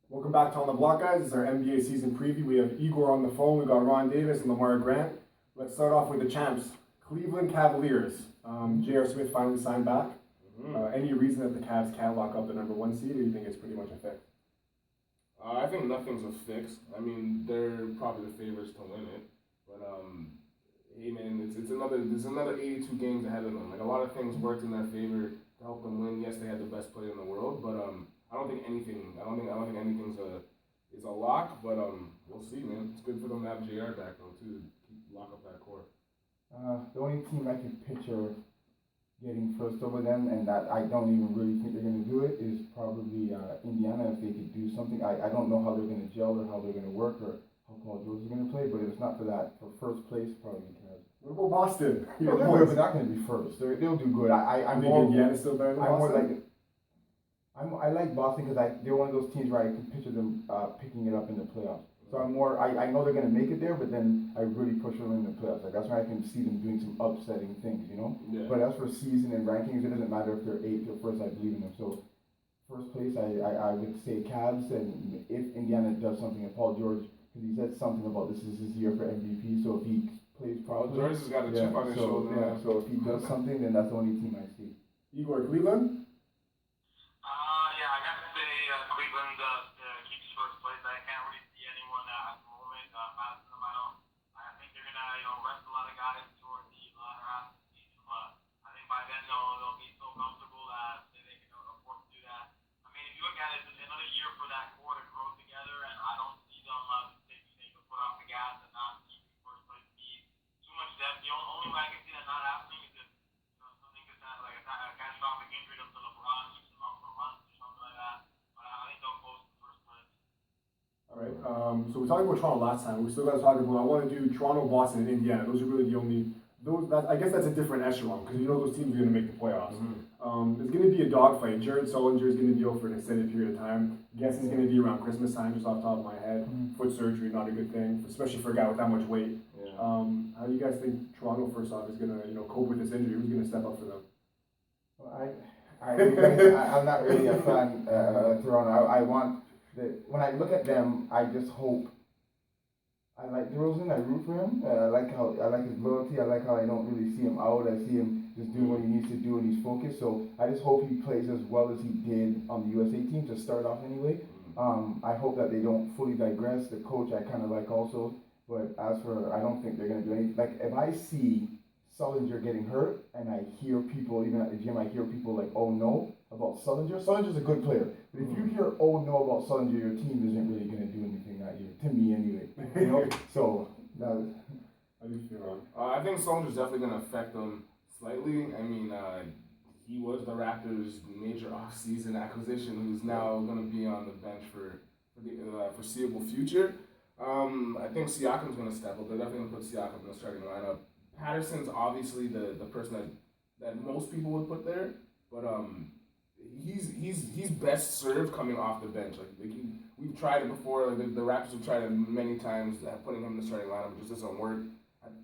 Welcome back to On the Block, guys. This is our NBA season preview. We have Igor on the phone. We got Ron Davis and Lamar Grant. Let's start off with the champs, Cleveland Cavaliers. J.R. Smith finally signed back. Any reason that the Cavs can't lock up the number one seed, or do you think it's pretty much a fix? I think nothing's a fix. I mean, they're probably the favorites to win it, but hey man, there's another 82 games ahead of them. Like, a lot of things worked in their favor to help them win. Yes, they had the best player in the world, but I don't think anything's a lock. But we'll see, man. It's good for them to have JR back though too, to lock up that core. The only team I can picture getting first over them, and that I don't even really think they're going to do it, is probably Indiana. If they could do something, I don't know how they're going to gel or how they're going to work or how Paul George is going to play, but if it's not for that, for first place, probably Cavs. What about Boston? No, they're not going to be first. They'll do good. I'm think more. Indiana's still better than I'm more Boston? I like Boston because they're one of those teams where I can picture them picking it up in the playoffs. So I'm more. I know they're going to make it there, but then I really push them in the playoffs. Like, that's why I can see them doing some upsetting things, you know. Yeah. But as for season and rankings, it doesn't matter if they're 8th or first. I believe in them. So first place, I would say Cavs, and if Indiana does something, and Paul George, because he said something about this is his year for MVP. So if he plays properly, George has got a chip on his shoulder. Yeah. So if he does something, then that's the only team I see. Igor, Cleveland? Yeah, I have to say Cleveland keeps first place. I can't really see anyone at the moment passing them. I think they're gonna rest a lot of guys toward the latter half of the season, but I think by then they'll be so comfortable that they can afford to do that. I mean, if you look at it, it's another year for that core to grow together, and I don't see them taking the foot off the gas and not keeping first place speed. Too much depth. The only way I can see that not happening is if something gets like a catastrophic injury to LeBron, keeps them out for months or something like that. But I think they'll close the first place. All right. So we talked about Toronto last time. We still got to talk about. I want to do Toronto, Boston, and Indiana. Those are really the only. I guess that's a different echelon because those teams are going to make the playoffs. It's going to be a dogfight. Jared Sullinger is going to be out for an extended period of time. Guess he's going to be around Christmas time, just off the top of my head. Foot surgery, not a good thing, especially for a guy with that much weight. Yeah. How do you guys think Toronto, first off, is going to cope with this injury? Who's going to step up for them? Well, I'm not really a fan of Toronto. When I look at them, I just hope. I like DeRozan. I root for him. I like his loyalty. I like how I don't really see him out. I see him just doing what he needs to do and he's focused. So I just hope he plays as well as he did on the USA team to start off anyway. I hope that they don't fully digress. The coach I kind of like also, but as for I don't think they're gonna do anything. Like, if I see Sullinger getting hurt, and I hear people, even at the gym, I hear people like, oh no, about Sullinger. Sullinger's a good player. But if you hear, oh no, about Sullinger, your team isn't really going to do anything that year. To me, anyway. So, How do you feel, Ron? I think Sullinger's definitely going to affect them slightly. I mean, he was the Raptors' major off-season acquisition, who's now going to be on the bench for the foreseeable future. I think Siakam's going to step up. They're definitely going to put Siakam in the starting lineup. Patterson's obviously the person that most people would put there, but he's best served coming off the bench. We've tried it before. Like the Raptors have tried it many times, putting him in the starting lineup. It just doesn't work.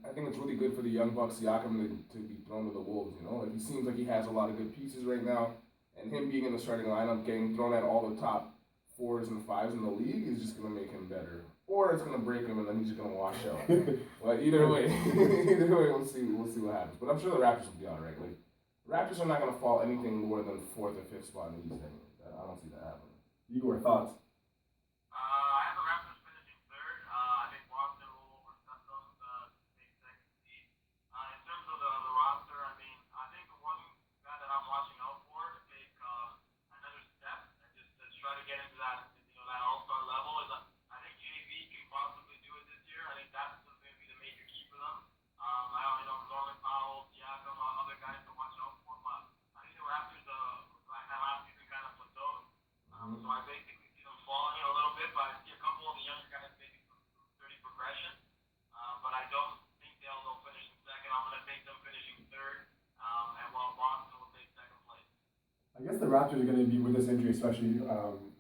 I think it's really good for the young buck Siakam to be thrown to the wolves. He seems like he has a lot of good pieces right now, and him being in the starting lineup, getting thrown at all the top 4s and 5s in the league is just going to make him better. Or it's gonna break him and then he's just gonna wash out. Well, either way, we'll see what happens. But I'm sure the Raptors will be all right. Like, the Raptors are not gonna fall anything lower than 4th or 5th spot in the East anyway. I don't see that happening. Igor, thoughts? I have the Raptors finishing third. I think Boston will overstep them to take second seed. In terms of the roster, I mean, I think the one guy that I'm watching out for to take another step and just to try to get into that that all-star level is I think JV can possibly do it this year. I think that's going to be the major key for them. I know Norman Powell, Siakam, other guys to watch out for, but I think the Raptors last season kind of plateaued. So I basically see them falling a little bit, but I see a couple of the younger guys making some sturdy progression. But I don't think they'll finish in second. I'm going to take them finishing third, and while Boston will take second place. I guess the Raptors are going to be, with this injury especially,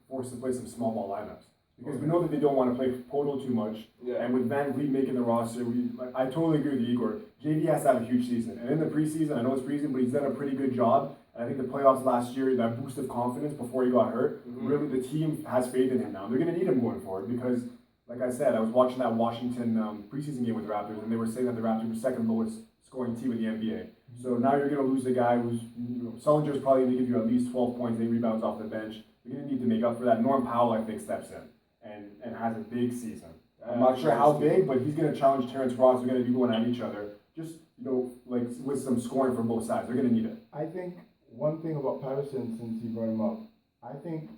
forced to play some small ball lineups. Because we know that they don't want to play Poto too much. Yeah. And with Van Vliet making the roster, I totally agree with you, Igor. JV has to have a huge season. And in the preseason, I know it's preseason, but he's done a pretty good job And I think the playoffs last year, that boost of confidence before he got hurt, really the team has faith in him now. They're going to need him going forward because, like I said, I was watching that Washington preseason game with the Raptors, and they were saying that the Raptors were second lowest scoring team in the NBA. So now you're going to lose a guy who's, Sullinger's probably going to give you at least 12 points, 8 rebounds off the bench. You're going to need to make up for that. Norm Powell, I think, steps in and has a big season. I'm not sure how big, but he's going to challenge Terrence Ross. They're going to be going at each other. Just, like with some scoring from both sides. They're going to need it. I think one thing about Patterson, since you brought him up, I think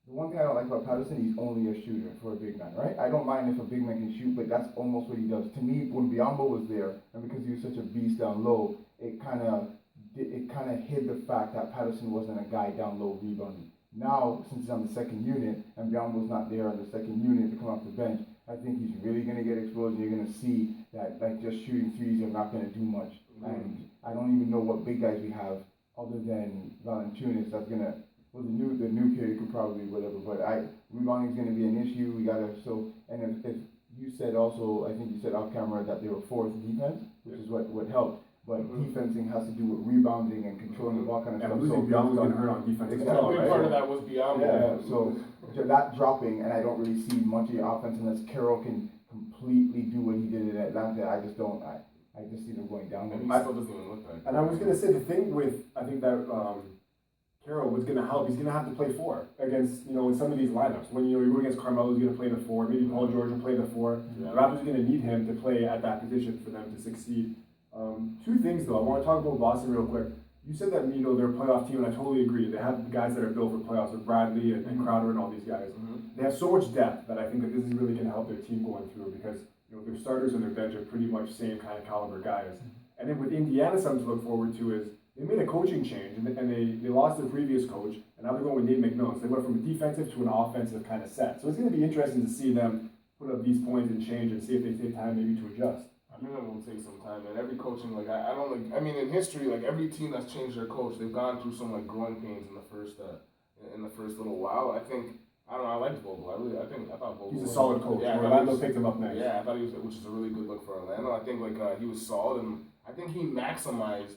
the one thing I don't like about Patterson, he's only a shooter for a big man, right? I don't mind if a big man can shoot, but that's almost what he does. To me, when Biyombo was there, and because he was such a beast down low, it kind of hid the fact that Patterson wasn't a guy down low rebounding. Now, since he's on the second unit, and Biyombo's not there on the second unit to come off the bench, I think he's really going to get exposed, and you're going to see that just shooting threes are not going to do much. And I don't even know what big guys we have other than Valanciunas. That's going to, well, the new kid could probably whatever, but rebounding is going to be an issue. We got to, and if you said also, I think you said off camera that they were fourth defense, which is what helped. But defensing has to do with rebounding and controlling the ball kind of stuff. And losing Biyombo's getting hurt on defense. A big part of that was Biyombo. Yeah, so that dropping, and I don't really see much of the offense unless Carroll can completely do what he did in Atlanta. I just see them going down. And he still doesn't even look like. And I was going to say, the thing with, I think that Carroll was going to help. He's going to have to play 4 against, in some of these lineups. When, you're going against Carmelo, he's going to play the 4. Maybe Paul George will play the 4. Yeah. The Raptors are going to need him to play at that position for them to succeed. 2 things, though. I want to talk about Boston real quick. You said that, they're a playoff team, and I totally agree. They have guys that are built for playoffs with Bradley and Crowder and all these guys. They have so much depth that I think that this is really going to help their team going through because, their starters and their bench are pretty much same kind of caliber guys. And then with Indiana, something to look forward to is they made a coaching change, and they lost their previous coach, and now they're going with Nate McMillan. So they went from a defensive to an offensive kind of set. So it's going to be interesting to see them put up these points and change and see if they take time maybe to adjust. I think that will take some time, and every coaching, in history, every team that's changed their coach, they've gone through some growing pains in the first little while. I liked Vogel. I thought Vogel. He's a solid coach. Yeah, Orlando picked him up next. Yeah, I thought he was, which is a really good look for Orlando. I think he was solid, and I think he maximized.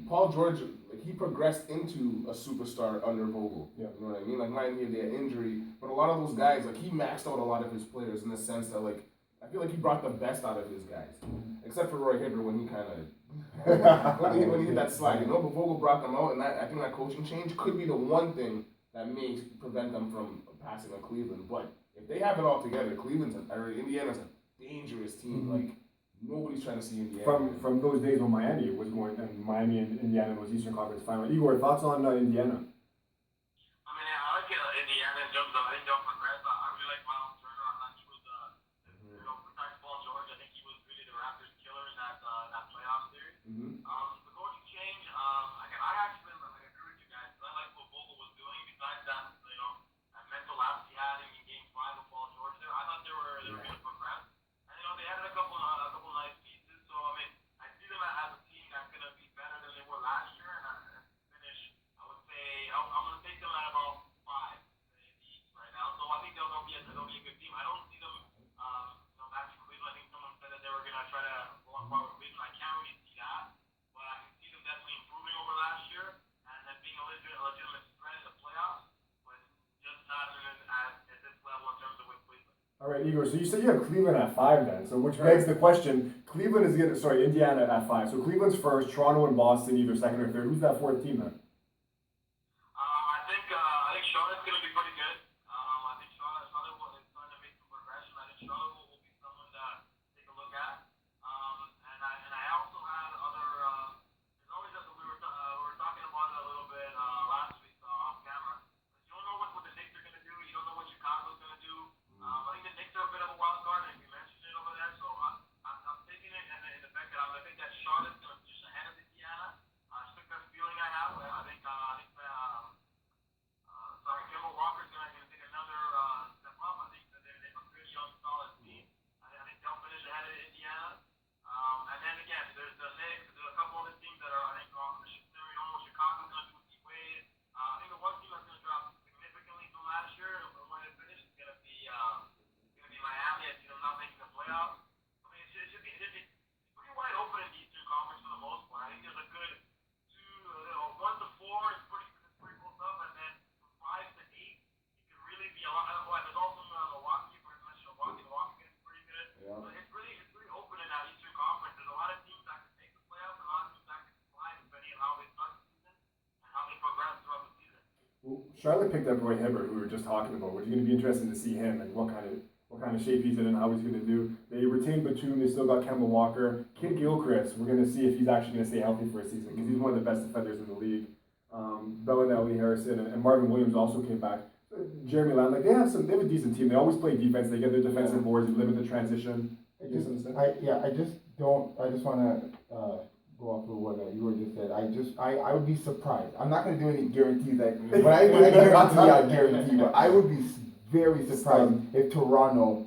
Paul George, he progressed into a superstar under Vogel. Yeah. You know what I mean? Mind you, they had injury, but a lot of those guys, he maxed out a lot of his players in the sense that I feel like he brought the best out of his guys, except for Roy Hibbert when he kind of when he hit that slide. But Vogel brought them out, and I think that coaching change could be the one thing that may prevent them from passing on Cleveland. But if they have it all together, Indiana's a dangerous team. Nobody's trying to see Indiana. From those days when Miami was going, and Miami and Indiana was Eastern Conference final. Igor, thoughts on Indiana? I like Indiana in terms of I think they'll progress. I really like Miles Turner. I'm not sure besides Paul George, I think he was really the Raptors killer in that playoff series. The coaching change, I actually agree with you guys. I like what Vogel was doing. Besides that, that mental lapse he had in Game 5 with Paul George there, I thought they were going to progress. And they added a couple nice pieces. So I see them as a team that's going to be better than they were last year, and finish. I would say I'm going to take them at about 5 in the East right now. So I think they'll be a good team. I don't see them matching Cleveland. I think someone said that they were going to try to go on par with Cleveland. I can't really see that, but I can see them definitely improving over last year and then being a legitimate threat in the playoffs, but just not at this level in terms of with Cleveland. All right, Igor. So you said you have Cleveland at 5 then. So which begs the question: Indiana at 5. So Cleveland's first, Toronto and Boston either second or third. Who's that 4th team then? I think Charlotte's going to be pretty good. I think Charlotte is starting to make some progression. I think Charlotte will be someone to take a look at. And I also had other. There's always we were talking about it a little bit last week off camera. You don't know what the Knicks are going to do. You don't know what Chicago's going to do. I think the Knicks are a bit of a wild card, and you mentioned it over there. So I'm taking it in the fact that I think that Charlotte's going to finish ahead of Indiana. It's the best feeling I have. I think Kemba Walker's going to Charlotte picked up Roy Hibbert, who we were just talking about, which is going to be interesting to see him and what kind of shape he's in and how he's going to do. They retained Batum. They still got Kemba Walker. Kid Gilchrist, we're going to see if he's actually going to stay healthy for a season because he's one of the best defenders in the league. Bellinelli, Harrison, and Marvin Williams also came back. Jeremy Lamb, they have a decent team. They always play defense. They get their defensive boards. They limit the transition. I just want to go off of what you were just said. I would be surprised. I'm not going to do any guarantees. Like when I guarantee, I guarantee. But I would be very surprised if Toronto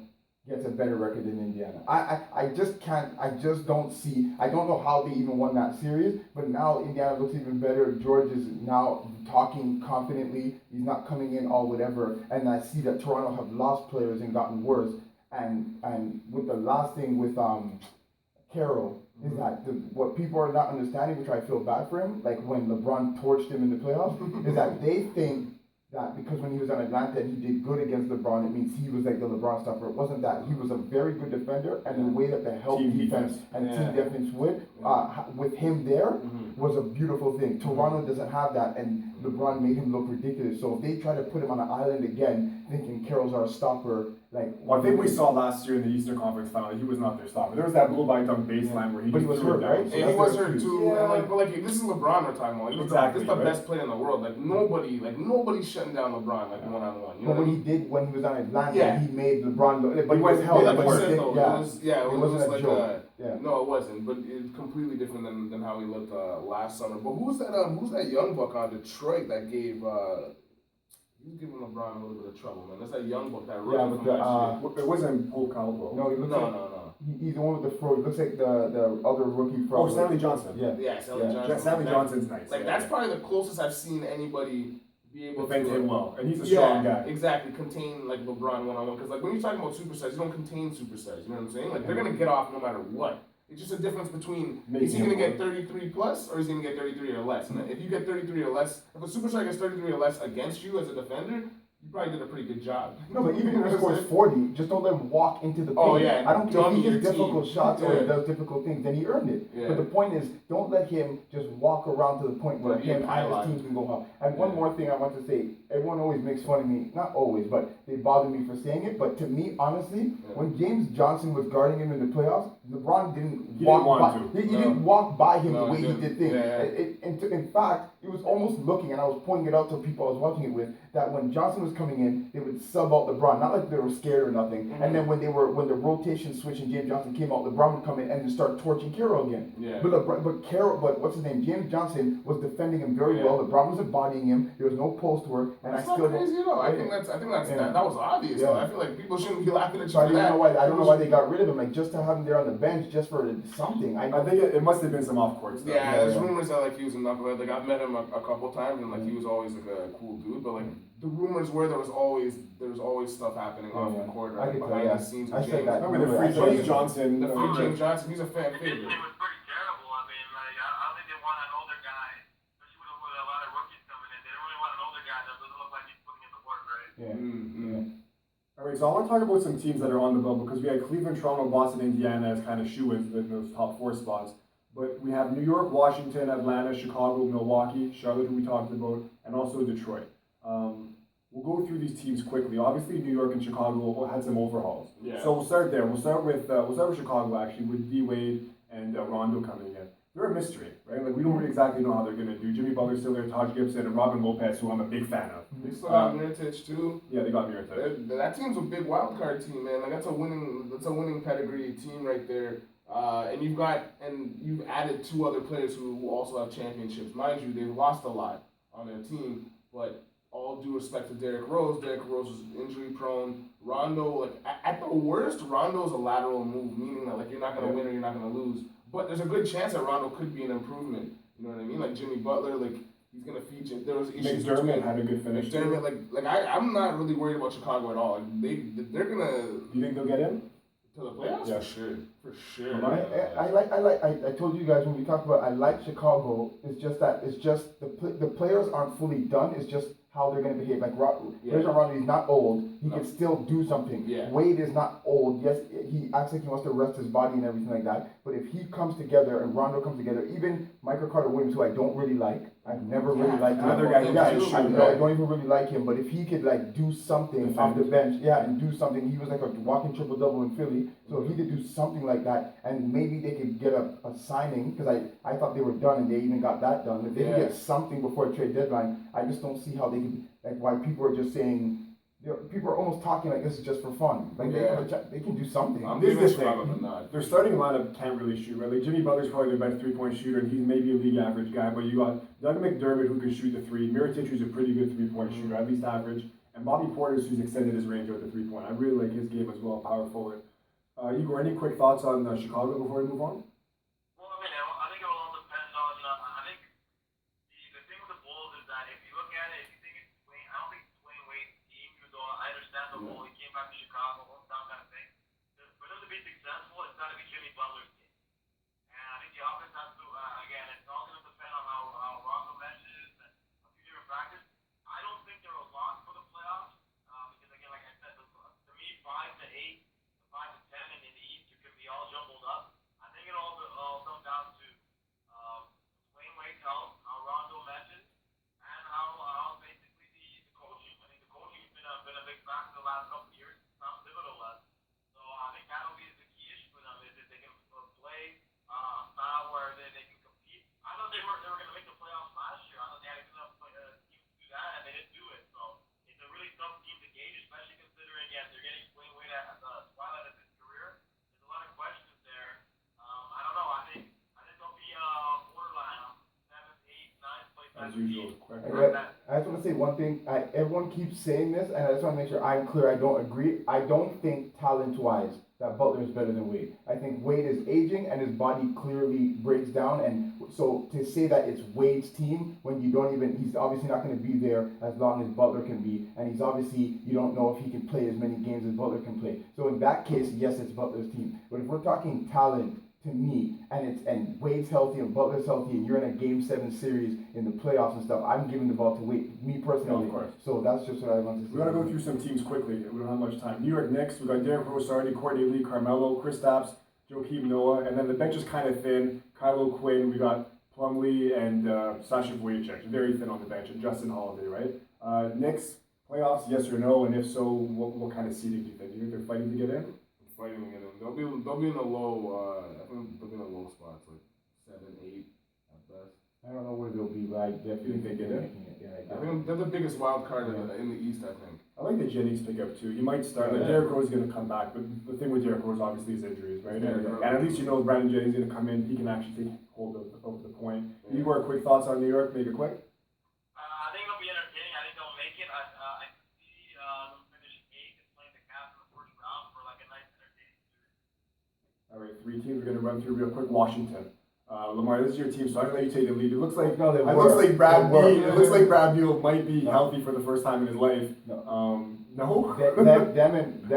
gets a better record than Indiana. I just can't. I just don't see. I don't know how they even won that series. But now Indiana looks even better. George is now talking confidently. He's not coming in all whatever. And I see that Toronto have lost players and gotten worse. And with the last thing with Carroll is that what people are not understanding, which I feel bad for him, like when LeBron torched him in the playoffs, is that they think that because when he was on Atlanta and he did good against LeBron, it means he was like the LeBron stopper. It wasn't that. He was a very good defender, and the way that the help defense and team defense would, with him there, was a beautiful thing. Toronto doesn't have that, and LeBron made him look ridiculous. So if they try to put him on an island again, thinking Carroll's our stopper, I think we saw last year in the Eastern Conference Final, he was not their stopper. There was that blow-by-dunk baseline where he was hurt, right? And he was hurt too. Yeah. And this is LeBron we're talking about. Exactly. This is the best player in the world. Nobody's shutting down LeBron one-on-one. But when he was on Atlanta, he made LeBron look. But he was held like at you said, though, it was wasn't like a joke. no, it wasn't. But it's completely different than how he looked last summer. But who's that young buck on Detroit that gave? He was giving LeBron a little bit of trouble, man. That's that young buck, that rookie from last year. It wasn't Paul Caldwell. No, he looks no. He's the one with the fro. He looks like the other rookie from. Oh, Stanley Johnson. Yeah, Stanley Johnson. Stanley Johnson's nice. That's probably the closest I've seen anybody be able defend to him well, and he's a strong guy. Exactly, contain like LeBron one-on-one. Because like when you're talking about superstars, you don't contain superstars. You know what I'm saying? Like they're gonna get off no matter what. It's just a difference between is he going to get 33 plus or is he going to get 33 or less? And if you get 33 or less, if a superstar gets 33 or less against you as a defender, you probably did a pretty good job. No, but even if he scores 40, just don't let him walk into the paint. Oh, yeah. I don't care if he Dummy hits your difficult team. shots or he does difficult things, then he earned it. Yeah. But the point is, don't let him just walk around to the point where him and his team can go up. And one more thing I want to say, everyone always makes fun of me, not always, but they bother me for saying it. But to me, honestly, when James Johnson was guarding him in the playoffs, LeBron didn't walk by him the way he did things. Yeah. In fact, it was almost looking, and I was pointing it out to people I was watching it with, that when Johnson was coming in, they would sub out LeBron, not like they were scared or nothing. And then when the rotation switched and James Johnson came out, LeBron would come in and just start torching Carroll again. Yeah. But what's his name? James Johnson was defending him very well. LeBron wasn't bodying him. There was no post work, and that's not crazy at all. I think that was obvious. Yeah. I feel like people shouldn't be laughing at you So for that. I don't know why they got rid of him. Like just to have him there on the bench, just for something. I think it must have been some off-court stuff. Yeah, there's rumors that like he was a knucklehead. Like I've met him a couple times, and like he was always like a cool dude. But like the rumors were there was always stuff happening off the court or behind the scenes with James. Remember the free James Johnson? The free James Johnson. He's a fan It favorite. was pretty terrible. I mean, like I don't think they want an older guy, especially with a lot of rookies coming in. They don't really want an older guy that doesn't look like he's putting in the work, right? All right, so I want to talk about some teams that are on the bubble because we had Cleveland, Toronto, Boston, Indiana as kind of shoo-ins in those top 4 spots. But we have New York, Washington, Atlanta, Chicago, Milwaukee, Charlotte, who we talked about, and also Detroit. We'll go through these teams quickly. Obviously, New York and Chicago had some overhauls. Yeah. So we'll start there. We'll start with Chicago actually, with D Wade and Rondo coming in. They're a mystery, right? Like we don't really exactly know how they're gonna do. Jimmy Butler's still there, Taj Gibson, and Robin Lopez, who I'm a big fan of. They still got Mirotic too. Yeah, they got Mirotic. That team's a big wild card team, man. Like that's a winning pedigree team right there. And you've added 2 other players who also have championships. Mind you, they've lost a lot on their team, but all due respect to Derrick Rose is injury prone. Rondo, like at the worst, Rondo's a lateral move, meaning that like you're not gonna win or you're not gonna lose. But there's a good chance that Rondo could be an improvement. You know what I mean? Like Jimmy Butler, like he's gonna feature. There was issues McDermott had a good finish. McDermott, I'm not really worried about Chicago at all. Like, they're gonna. Do you think they'll get in? To the playoffs? Yeah. For sure. I told you guys when we talked about I like Chicago. It's just the players aren't fully done. It's just how they're going to behave. Like Rajon Rondo, he's not old. He can still do something. Yeah. Wade is not old. Yes, he acts like he wants to rest his body and everything like that. But if he comes together and Rondo comes together, even Michael Carter Williams, who I don't really like, I've never really liked him. Another guy who Yeah, can shoot, I right? don't even really like him, but if he could like do something off the bench, yeah, and do something, he was like a walking triple double in Philly. So if he could do something like that, and maybe they could get a signing, because I thought they were done and they even got that done. If they could get something before trade deadline, I just don't see how they could, like, why people are just saying. People are almost talking like this is just for fun. Like they can do something. This This is is the the thing. thing. Their starting lineup can't really shoot, right? Like Jimmy Butler's probably their best 3-point shooter, and he's maybe a league average guy. But you got Doug McDermott who can shoot the three. Mirotic who's a pretty good 3-point shooter, at least average. And Bobby Portis who's extended his range with the 3-point. I really like his game as well, power forward. Igor, any quick thoughts on Chicago before we move on? Well, I mean, I think it will all depend on. I think the thing with the Bulls is that if you look at it, if you think it's Dwayne, I don't think it's Dwayne Wade's team. Even though I understand the whole, he came back to Chicago, that kind of thing. For them to be successful, it's got to be Jimmy Butler's team. And I think the offense has to. Again, it's all going to depend on how Rondo meshes and a few different factors. I don't think they're a lock for the playoffs because again, like I said, to me, 5 to 8, 5 to 10 in the East, it could be all jumbled up. I think it all comes down to Dwayne Wade's health, how Rondo meshes, and how basically the coaching. I think the coaching has been a big factor the last couple of years. Tom Thibodeau left, so I think that'll be the key issue for them is if they can play a style where they can compete. I thought they were going to make the playoffs last year. I thought they had enough teams to do that, and they didn't do it. So it's a really tough team to gauge, especially considering they're getting Dwayne Wade at the twilight of his career. There's a lot of questions there. I don't know. I think they'll be borderline 7th, 8th, 9th place. As usual. I just want to say one thing. Everyone keeps saying this, and I just want to make sure I'm clear. I don't agree. I don't think talent-wise that Butler is better than Wade. I think Wade is aging, and his body clearly breaks down. And so to say that it's Wade's team when you don't even, he's obviously not going to be there as long as Butler can be, and he's obviously, you don't know if he can play as many games as Butler can play. So in that case, yes, it's Butler's team. But if we're talking talent, to me, and Wade's healthy and Butler's healthy, and you're in a Game 7 series in the playoffs and stuff, I'm giving the ball to Wade, me personally. Yeah, of course. So that's just what I want to say. We're going to go through some teams quickly. We don't have much time. New York Knicks, we got Derek Rose already, Courtney Lee, Carmelo, Kristaps, Joakim Noah, and then the bench is kind of thin. Kylo Quinn, we got Plumlee and Sasha Vujacic, very thin on the bench, and Justin Holiday, right? Knicks, playoffs, yes or no, and if so, what kind of seeding do you think? Do you think they're fighting to get in? Fighting to get in. They'll be in the low. I think they'll be in the low spots, like 7, 8 at best. I don't know where they'll be, but I definitely think they get in? making it. Yeah, I think they're the biggest wild card in the East. I think. I like the Jennings pickup too. He might start. Like Derrick Rose is going to come back, but the thing with Derrick Rose obviously is injuries, right? And at least you know Brandon Jennings is going to come in. He can actually take hold of the point. Yeah. Igor, quick thoughts on New York? Make it quick. I think it'll be entertaining. I think they'll make it. I can see them finishing 8th and playing the Cavs in the first round for like a nice entertaining series. All right, 3 teams we're going to run through real quick. Washington. Lamar, this is your team, so I'm going to let you take the lead. It looks like Brad Beal. It looks like Brad Beal might be healthy for the first time in his life. No. No. them and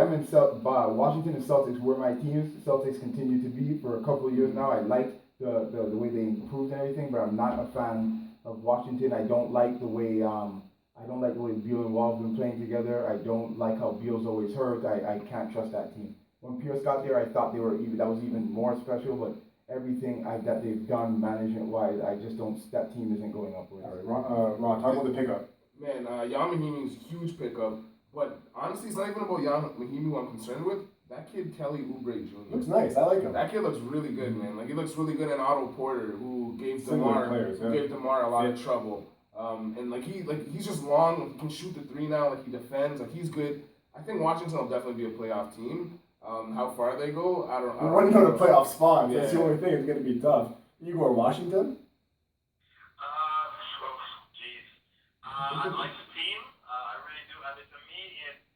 Washington and Celtics were my teams. Celtics continue to be for a couple of years now. I like the way they improved and everything, but I'm not a fan of Washington. I don't like the way Beal and Wall have been playing together. I don't like how Beal's always hurt. I can't trust that team. When Pierce got there, I thought that was even more special, but everything that they've done management-wise, I just don't. That team isn't going upwards. All right, Ron, talk about the pickup. Man, Jan Mahimi is a huge pickup, but honestly, it's not even about Jan Mahimi who I'm concerned with. That kid, Kelly Oubre Jr. Looks nice. I like him. That kid looks really good, man. Like, he looks really good. And Otto Porter, who gave Similar DeMar players, yeah. gave DeMar a lot of trouble. And he's just long. He can shoot the 3 now. Like, he defends. Like, he's good. I think Washington will definitely be a playoff team. How far they go, I don't know. We're running out of playoff spots. Yeah. That's the only thing. It's going to be tough. Igor, Washington. I like the team. I really do. I mean, to me, it's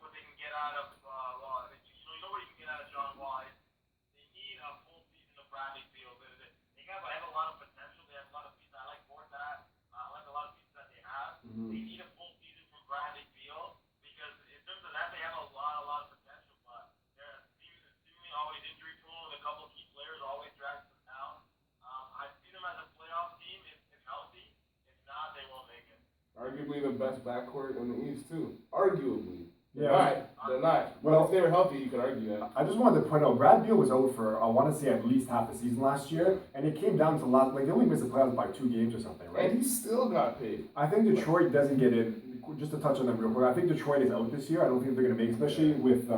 what they can get out of Wall. I mean, you know what you can get out of John Wall. They need a full season of Bradley Beal. They have a lot of potential. They have a lot of pieces. I like Bordat. I like a lot of pieces that they have. Mm-hmm. They need a full season from Bradley Beal because in terms of that, they have a lot of potential. But their team is seemingly always injury prone. A couple of key players always drag them down. I see them as a playoff team if healthy. If not, they won't make it. Arguably the best backcourt in the East, too. Arguably. They're not. They're not. Well, if they were healthy, you could argue that. I just wanted to point out, Brad Beal was out for, I want to say, at least half the season last year, and it came down to like, they only missed the playoffs by 2 games or something, right? And he still got paid. I think Detroit doesn't get in. Just to touch on them real quick, I think Detroit is out this year. I don't think they're going to make, especially with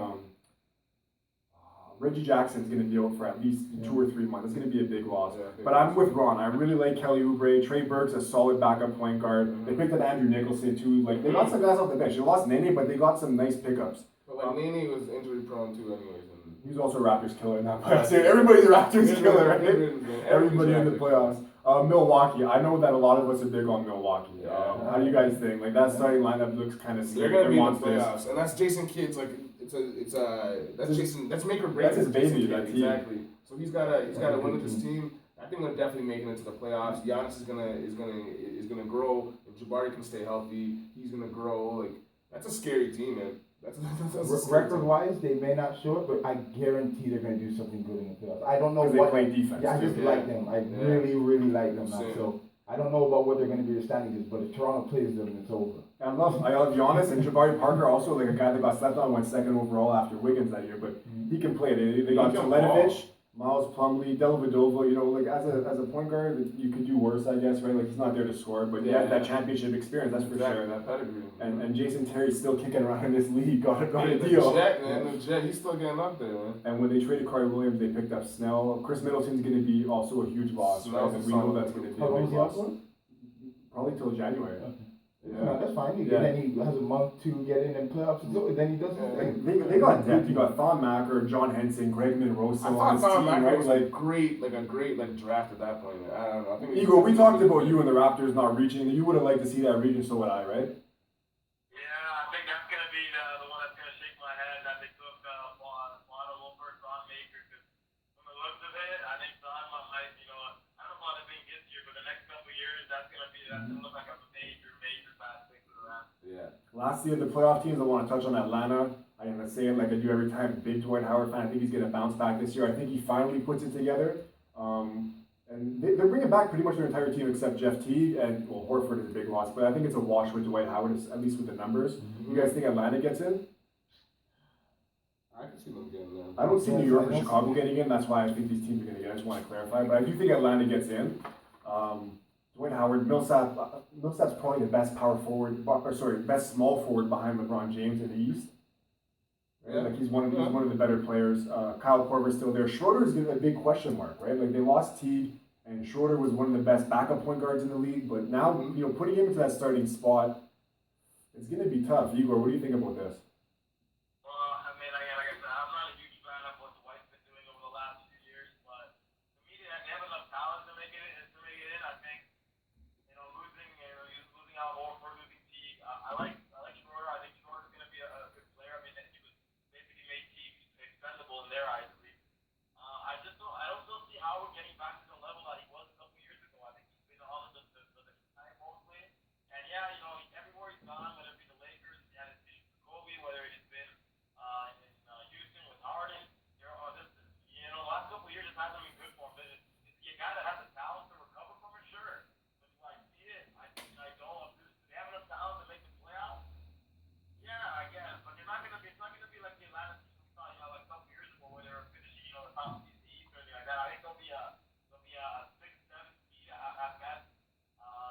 Reggie Jackson's going to be out for at least 2 or 3 months. It's going to be a big loss. Yeah, but I'm with Ron. I really like Kelly Oubre. Trey Burke's a solid backup point guard. They picked up Andrew Nicholson too. Like they got some guys off the bench. They lost Nene, but they got some nice pickups. But like Nene was injury prone too, anyways. And he's also a Raptors killer in that playoffs. Everybody's a Raptors killer, right? Everybody in the playoffs. Milwaukee. I know that a lot of us are big on Milwaukee. How do you guys think? Like that starting lineup looks kind of scary. They're gonna be in the playoffs, and that's Jason Kidd's. Like that's Jason. That's make or break. That's his baby. That team. Exactly. So he's gotta win with his team. I think they're definitely making it to the playoffs. Giannis is gonna grow. If Jabari can stay healthy, he's gonna grow. Like that's a scary team, man. Record-wise, they may not show it, but I guarantee they're going to do something good in the playoffs. I don't know what. They play defense. Yeah, I just like them. I really, really like them now. So I don't know about what they're going to be the standings is, but if Toronto plays them, it's over. I love Giannis and Jabari Parker, also like a guy that got slept on, went second overall after Wiggins that year, but he can play. They got Teletovic, Miles Plumlee, Dellavedova. You know, like as a point guard, you could do worse, I guess, right? Like he's not there to score, but he has that championship experience. That's for sure. That pedigree. And Jason Terry's still kicking around in this league. Got a deal. The Jet, he's still getting up there, man. And when they traded Carter Williams, they picked up Snell. Chris Middleton's going to be also a huge loss, right? And we know that's going to be a big loss. Probably till January. Yeah. No, that's fine. And then he has a month to get in and playoffs. Then he does his thing. They got depth. You got Thon Macker, John Henson, Greg Monroe. I thought Thon Macker was a great draft at that point. I don't know. I think Igor, we talked about you and the Raptors not reaching. You would have liked to see that region, so would I, right? Yeah, I think that's going to be the one that's going to shake my head that they took Waddle over Thon Maker because from the looks of it, I think Thon might, I don't know about it being this year, but the next couple of years, that's going to look like a major fast thing for the Raptors. Yeah. Lastly, of the playoff teams, I want to touch on Atlanta. I'm going to say it like I do every time. Big Dwight Howard fan. I think he's going to bounce back this year. I think he finally puts it together. And they're bringing back pretty much their entire team except Jeff Teague and Horford is a big loss. But I think it's a wash with Dwight Howard, at least with the numbers. You guys think Atlanta gets in? I can see them getting in. I don't see New York or Chicago getting in. That's why I think these teams are going to get in. I just want to clarify. But I do think Atlanta gets in. Dwight Howard, Millsap's probably the best best small forward behind LeBron James in the East. Right? Like he's one of the better players. Kyle Korver's still there. Schroeder's a big question mark, right? Like they lost Teague, and Schroeder was one of the best backup point guards in the league. But now, putting him into that starting spot, it's going to be tough. Igor, what do you think about this? Well, I mean, like I said, I'm not a huge fan of what Dwight's been doing over the last few years, but to me, they have enough talent to make it in. I think, losing out Horford, losing Teague. I like Schroeder. I think Schroeder's going to be a good player. I mean, he was basically made Teague expendable in their eyes, at least. I don't still see Howard getting back to the level that he was a couple years ago. I think he's been on the time mostly. And yeah, everywhere he's gone, whether it be the Lakers, he had his team with Kobe, whether it's been in Houston with Harden, last couple years it hasn't been good for him. But is he a guy that has the talent to recover from it? Sure. But do I see it? I don't. Do they have enough talent to make the playoffs? Yeah, I guess. But it's not gonna be like the Atlanta team we saw, like a couple years ago where they were finishing, the top of the East or anything like that. I think they'll be a 6-7 seed at best.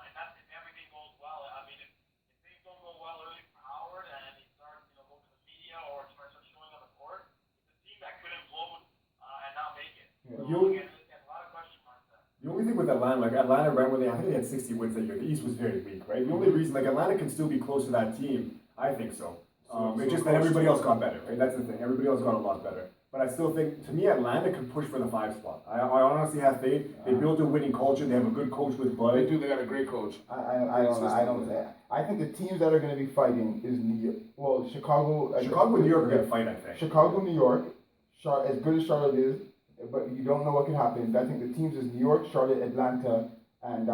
And that's if everything goes well. I mean, if things don't go well early for Howard and he starts, going to the media or starts showing on the court, it's a team that could implode and not make it. So again, a lot of question marks there. The only thing with Atlanta, Atlanta ran with I think they had 60 wins that year. The East was very weak, right? The only reason, Atlanta can still be close to that team, I think so. It's just that everybody else got better, right? That's the thing. Everybody else got a lot better. But I still think, to me, Atlanta can push for the 5 spot. I honestly have faith. They built a winning culture. They have a good coach with Bud. They do. They got a great coach. I don't think. I think the teams that are going to be fighting is New York. Well, Chicago. Chicago and New York are going to fight, I think. Chicago, New York. As good as Charlotte is, but you don't know what can happen. I think the teams is New York, Charlotte, Atlanta, and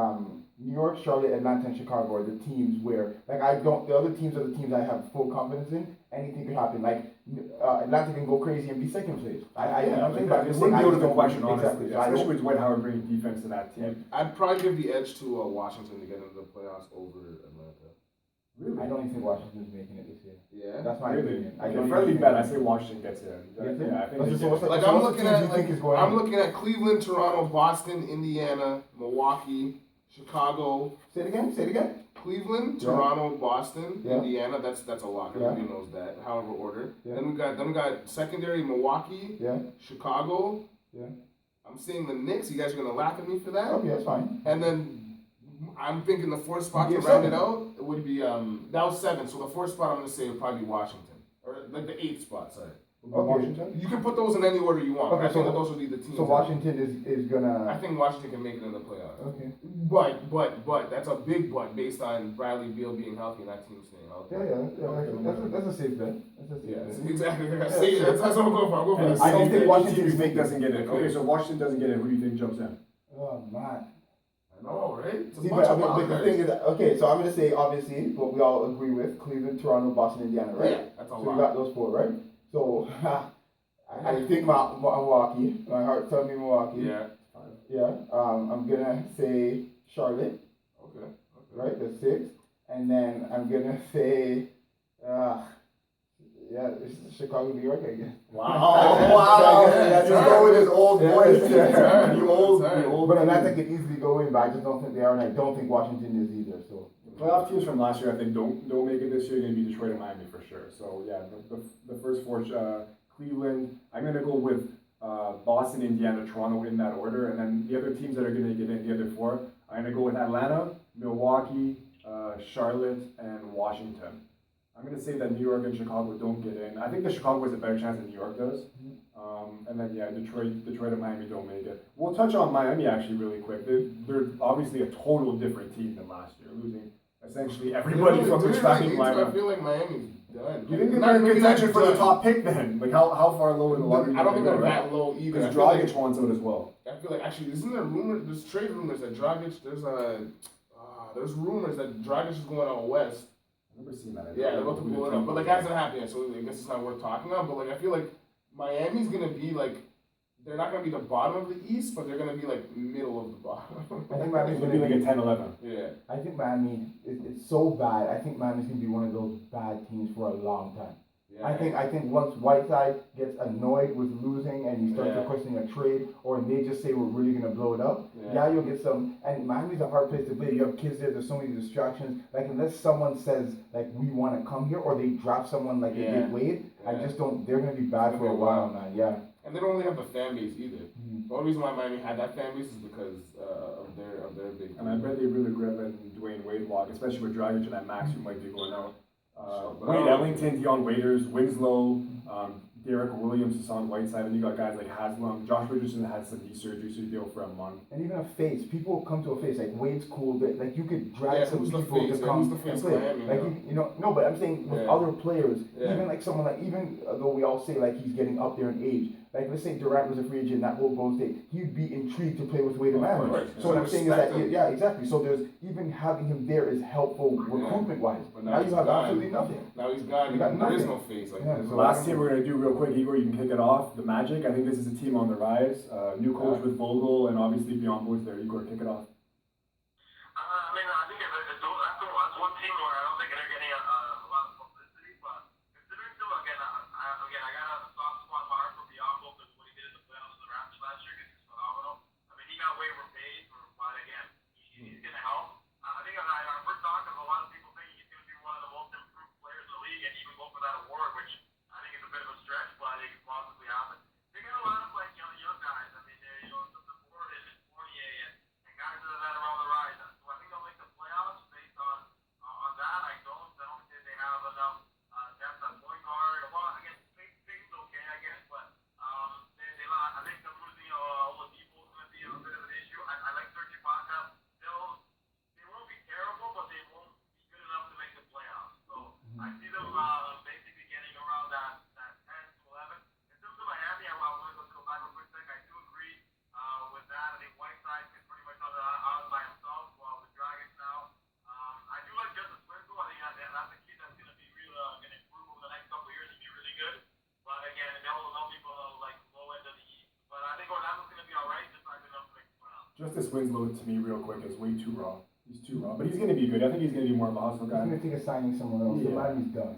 New York, Charlotte, Atlanta, and Chicago are the teams where, the other teams are the teams I have full confidence in. Anything could happen. Atlanta can go crazy and be second place. It wouldn't be out of the question, honestly. Exactly. Especially with Dwight Howard bringing defense to that team. I'd probably give the edge to Washington to get into the playoffs over Atlanta. Really? I don't even think Washington's making it this year. Yeah? That's my Really? opinion. Okay, don't friendly think- bet. I say Washington gets in. Gets in? Yeah, I think What's they the- get what's in. the- Like so I'm what's the looking teams at you think like, is going I'm in? looking at Cleveland, Toronto, Boston, Indiana, Milwaukee, Chicago, Say it again. Say it again. Cleveland, Yeah. Toronto, Boston, Yeah. Indiana. That's a lot. Yeah. Everybody knows that. However order. Yeah. Then we got secondary Milwaukee, Yeah. Chicago. Yeah. I'm saying the Knicks. You guys are gonna laugh at me for that. Okay, that's fine. And then I'm thinking the fourth spot You to gave round it seven. out it would be that was 7. So the fourth spot I'm gonna say would probably be Washington or like the 8th spot. Sorry. Washington. You can put those in any order you want. Okay, I think so- that those would be the teams. So Washington is I gonna. think Washington can make it in the playoffs. Okay. But that's a big but based on Bradley Beal being healthy and that team staying healthy. That's a safe bet. That's a safe Yeah, bet. exactly. That's what I'm going for. I'm going for And the I don't same think thing. Washington you is think making- doesn't get in. Okay, so Washington doesn't get in. Who do you think jumps in? Oh man. I know, right? It's a See, bunch but, of but wild the cards. thing is, okay, so I'm gonna say obviously what we all agree with: Cleveland, Toronto, Boston, Indiana, right? Yeah, that's a So lot. we got those 4, right? So I think Milwaukee. My heart tells me Milwaukee. Yeah. Yeah. I'm gonna say Charlotte, Okay. right? That's 6, and then I'm gonna say, yeah, it's Chicago, New York, I guess. Wow! Yeah, Just go with his old Yeah. voice. Yeah. The old, Sorry. the old. But Atlanta could easily go in, but I just don't think they are, and I don't think Washington is either. So Playoff teams from last year, I think, don't make it this year. Going to be Detroit and Miami for sure. So yeah, the first 4, Cleveland. I'm going to go with Boston, Indiana, Toronto in that order, and then the other teams that are going to get in, the other 4, I'm going to go with Atlanta, Milwaukee, Charlotte, and Washington. I'm going to say that New York and Chicago don't get in. I think the Chicago has a better chance than New York does. And then yeah, Detroit and Miami don't make it. We'll touch on Miami actually really quick. They're obviously a total different team than last year, losing essentially everybody from the starting I lineup. feel like Miami's done. You think Not- they're in maybe not contention for the done. top pick then? Like how far low in the lottery? I don't do think they they're go, right? that low either. Because I feel like- Dragic wants out as well. I feel like actually, isn't there there's trade rumors that Dragic, there's rumors that Dragic is going out west. I've never seen that. Yeah, they're about to blow it up, but like hasn't happened yet, so I guess it's not worth talking about. But like I feel like Miami's gonna be like, they're not gonna be the bottom of the East, but they're gonna be like middle of the bottom. I think It's Miami's going to gonna be be. like a 10-11. Yeah. I think Miami it's so bad. I think Miami's gonna be one of those bad teams for a long time. Yeah. I think once Whiteside gets annoyed with losing and he starts Yeah. requesting a trade, or they just say we're really gonna blow it up, Yeah. you'll get some. And Miami's a hard place to play. You have kids there. There's so many distractions. Like unless someone says like we want to come here, or they draft someone like they Yeah. did Wade, I Yeah. just don't. They're gonna be bad It's for gonna a be while, wild. man. Yeah. And they don't really have the fan base either. Mhm. The only reason why Miami had that fan base is because of their big. And I bet they really regret letting Dwayne Wade walk, especially with Dragic and that Max who might be going out. Wade Ellington, Deion Waiters, Winslow, Derek Williams, Hassan Whiteside, and you got guys like Haslam. Josh Richardson had some knee surgery, so he deal for a month. And even a face, people come to a face like Wade's cool. But, like you could drag Yeah, some who's the people face? to Yeah, come who's the face and play. of Miami, Like though? you know, no, but I'm saying with Yeah. other players, Yeah. even like someone like even though we all say like he's getting up there in age. Like let's say Durant was a free agent, that whole Golden State, he'd be intrigued to play with Wade and Of Miami. course. So what I'm saying is Respect that him. yeah, exactly. So there's even having him there is helpful recruitment wise. But Now you he's have gone. absolutely nothing. Now he's gone. You got There is nothing. no face. Like Yeah, there's so no- Last team we're going to do real quick, Igor, you can kick it off. The Magic, I think this is a team on the rise. New coach with Vogel, and obviously Biombo's there. Igor, kick it off. I mean, I think that's one team where I don't think they're getting a lot of publicity, but considering still, again, I got a soft spot in my heart for Biombo because what he did in the playoffs with the Raptors last year is phenomenal. I mean, he got waiver paid, but again, he's going to help. I think I've heard talk of a lot of people think he's going to be one of the most improved players in the league and even go for that award, which I think is a bit of a stretch, but I think it could possibly happen. They got a lot of like young guys. I mean, the board and Fournier and guys that are around the rise. So I think they'll make the playoffs based on that. I don't think they have enough depth at point guard. Well, I guess Payton's okay, I guess, but I think them losing Oladipo is going to be a bit of an issue. I like Serge Ibaka. They won't be terrible, but they won't be good enough to make the playoffs. So I see them basically getting around that 10 to 11. In terms of Miami, I want to go back real quick. I do agree with that. I think Whiteside is pretty much on the out by himself with Dragic now. I do like Justice Winslow. I think that's a kid that's going to be going to improve over the next couple of years and be really good. But again, they'll be like low end of the East. But I think Orlando's going to be all right, just not good enough to make the playoffs. Justice Winslow, to me, real quick, is way too raw. He's too raw, but he's going to be good. I think he's going to be more of a hustle He's guy. gonna take a signing somewhere else. Yeah. The Miami's done.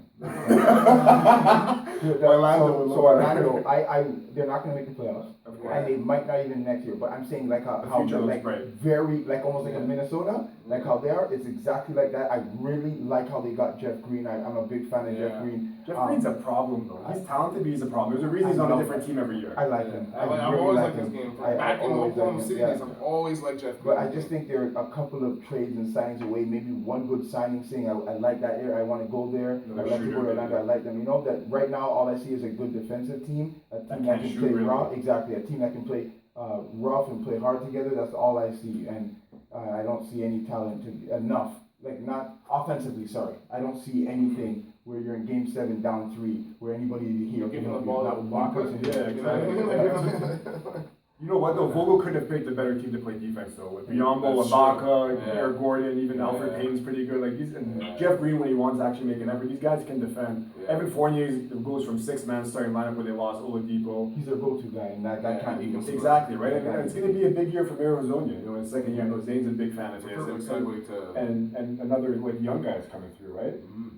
Orlando will So look Orlando, they're not gonna make the playoffs, Of course. and they might not even next year. But I'm saying like The how future they're looks like bright. very like almost like a Yeah. Minnesota, like how they are. It's exactly like that. I really like how they got Jeff Green. I'm a big fan of Yeah. Jeff Green. Jeff Green's a problem, though. He's talented, but he's a problem. There's a reason he's on a different team every year. I like him. I've really always like liked his him. game. From I back in always Oklahoma liked him, City yeah. days, I've always liked Jeff But Green. I just think there are a couple of trades and signings away. Maybe one good signing saying I like that area. I want to go there. Another I like to shooter, go to Orlando. maybe. I like them. You know that right now all I see is a good defensive team, a team that can't can shoot play really. raw. Exactly, a team that can play rough and play hard together. That's all I see, and I don't see any talent enough. Like not offensively. Sorry, I don't see anything where you're in Game 7 down 3, where anybody here can Giving the help ball you. to Not one Ibaka? person. Yeah, exactly. You know what though? Vogel could have picked a better team to play defense though. With Biyombo, That's Ibaka, true. Yeah. Eric Gordon, even Yeah. Alfred Payton's pretty good. Like these, and Yeah. Jeff Green when he wants to actually make an effort. These guys can defend. Yeah. Evan Fournier goes from 6-man starting lineup where they lost Oladipo. He's their go-to guy, and that Yeah, can't he be can- Exactly right. And it's going to be a big year for Arizona. You know, in his second year. I know Zane's a big fan of his. Perfect segue to. And another like young guys coming through, right? Mhm.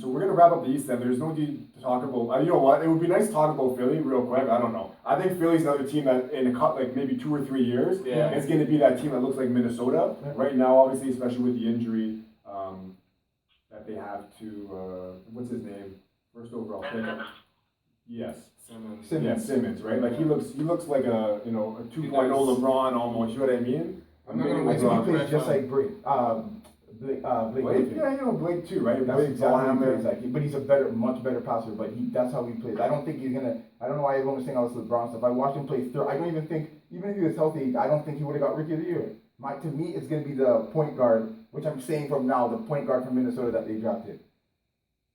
So we're gonna wrap up the East End. There's no need to talk about. You know what? It would be nice to talk about Philly real quick. I don't know. I think Philly's another team that in like maybe 2 or 3 years, Yeah. it's gonna be that team that looks like Minnesota right now. Obviously, especially with the injury that they have to what's his name, first overall pick. Yes. Simmons. Yeah, Simmons, right? Like he looks like a a 2.0 LeBron almost. You know what I mean? I'm not gonna I wait think till he plays just time. like Blake Blake, Griffin. yeah, Blake too, right? That's Blake exactly what he Ballhammer. plays like. But he's a much better passer. But that's how he plays. I don't think he's gonna. I don't know why everyone was saying all this LeBron stuff. I watched him play. I don't even think, even if he was healthy, I don't think he would have got Rookie of the Year. To me, it's gonna be the point guard, which I'm saying from now, the point guard from Minnesota that they drafted.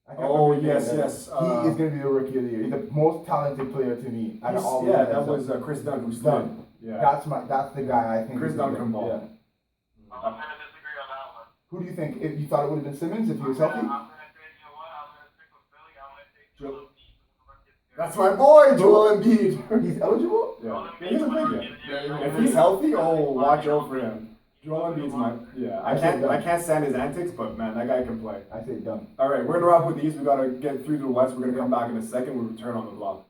I can't Oh, remember his yes, name. yes, He is gonna be the Rookie of the Year. He's the most talented player to me out of all. Yeah, of them. that was Chris Dunn who slid. Dunn. Yeah. That's the guy I think. Chris is Dunn gonna- can ball. Yeah. I'm gonna disagree on that one. Who do you think? If you thought it would have been Simmons if he was healthy? I'm gonna say, you know what? I'm gonna stick with Philly. I'm gonna take Joel Embiid as the rookie of the year. That's my boy, Joel Embiid. He's eligible. Yeah, he's a big guy. Yeah, If he's healthy, oh, watch out for him. Joel Embiid's my I can't stand his antics, but man, that guy can play. I say done. All right, we're gonna wrap with these. We gotta get through to the West. We're gonna come back in a second. We'll return on the block.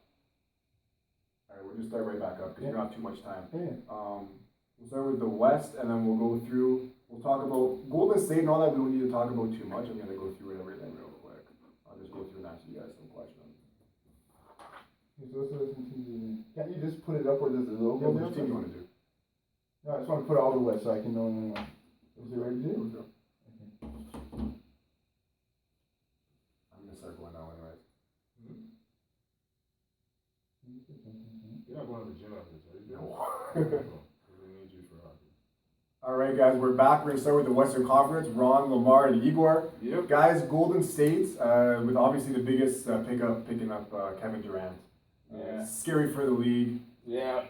All right, we'll just start right back up because we don't have too much time. Yeah. We'll start with the West, and then we'll go through. We'll talk about Golden State and all that. We don't need to talk about too much. I'm gonna go through everything real quick. I'll just go through and answer you guys some questions. Can't you just put it up where there's a Yeah, logo? which team you want to do? No, I just want to put it all the way so I can know. Is it ready to Here do? we go. I'm gonna start going now, anyways. You're not going to the gym after this, are you? No. We need you for hockey. All right, guys, we're back. We're gonna start with the Western Conference. Ron, Lamar, and Igor. Yep. Guys, Golden State, with obviously the biggest picking up Kevin Durant. Yeah. Scary for the league. Yeah.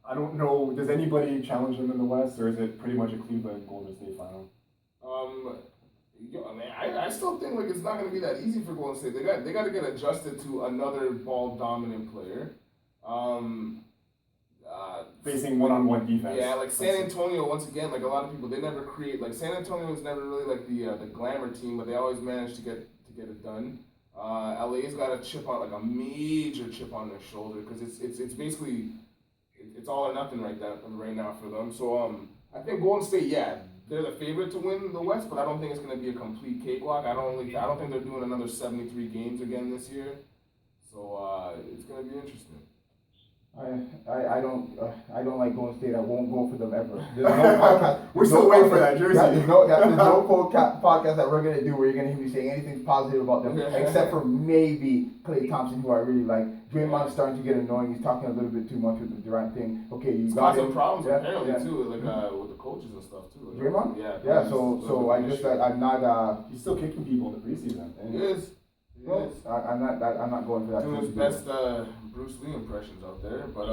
I don't know. Does anybody challenge them in the West, or is it pretty much a Cleveland Golden State final? I mean, I still think like it's not going to be that easy for Golden State. They got to get adjusted to another ball dominant player. Facing one-on-one defense. Yeah, like San Antonio, once again, like a lot of people, they never create, like San Antonio was never really like the glamour team, but they always managed to get it done. LA's got a chip on, like a major chip on their shoulder, because it's basically, it's all or nothing right now for them. So I think Golden State, yeah, they're the favorite to win the West, but I don't think it's going to be a complete cakewalk. I don't think they're doing another 73 games again this year. So it's going to be interesting. I don't like Golden State. I won't go for them ever. There's no podcast. We're still waiting for that jersey. There's no podcast that we're gonna do where you're gonna hear me saying anything positive about them, except for maybe Klay Thompson, who I really like. Draymond's starting to get annoying. He's talking a little bit too much with the Durant thing. Okay, you It's got causing him. problems Yeah, apparently yeah. too, like with the coaches and stuff too. Draymond? Yeah. Yeah. So I just I'm not. He's still kicking people in the preseason. He is. He is. I'm not going for that. Doing his best Bruce Lee impressions out there, but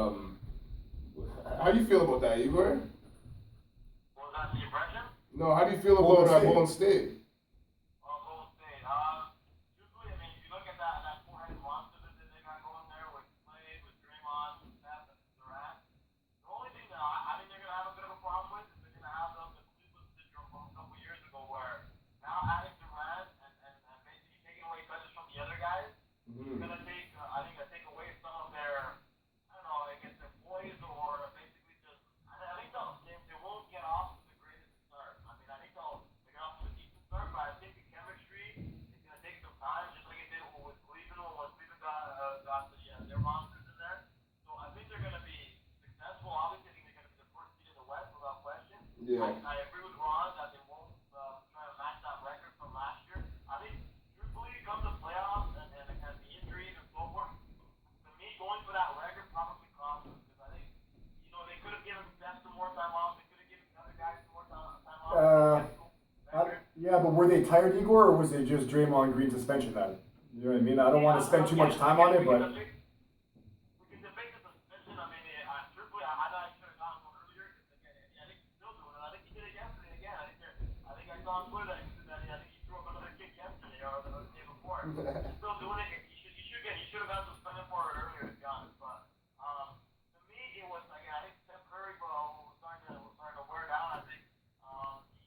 how do you feel about that, Igor? What was that, the impression? No, how do you feel Golden about State. Golden State? Golden State. Truthfully, I mean, if you look at that four-headed monster that they got going there with Clay, with Draymond, with Steph, and Durant, the only thing that I think they're gonna have a bit of a problem with is they're gonna have the Yeah. I agree with Ron that they won't try to match that record from last year. I think, truthfully, it comes to playoffs and the injuries and so forth. To me, going for that record probably cost them because I think, they could have given Steph some more time off. They could have given the other guys some more time off. Yeah, but were they tired, Igor, or was it just Draymond Green suspension then? You know what I mean? I don't want to spend too much time on it, but. We can debate the suspension. I mean, truthfully, I thought he should have gotten one earlier. Again, I think he's still doing it. I think he did it yesterday again. I think I saw on Twitter that I think he threw up another kick yesterday or the day before. He's still doing it. He should have got suspended for it earlier, to be honest. But to me, it was again. I think Steph Curry was starting to wear down. I think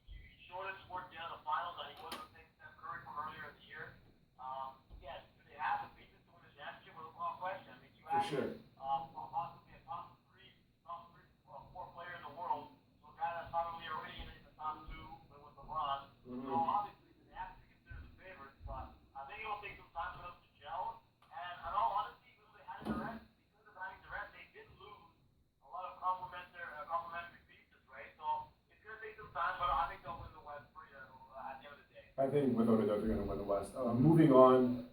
he showed it towards the end of the finals that he wasn't the same Steph Curry from earlier in the year. Yeah, do they have the pieces to win the championship? Without question. I mean, you For have sure. possibly a top three, four player in the world. So a guy that's probably already in the top two with LeBron. So obviously they have to be considered the favorites. But I think it'll take some time for them to gel. And in all honesty, because of having Durant, they did lose a lot of complementary pieces, right? So it's gonna take some time, but I think they'll win the West at the end of the day. I think without a doubt they're going to win the West. Moving on,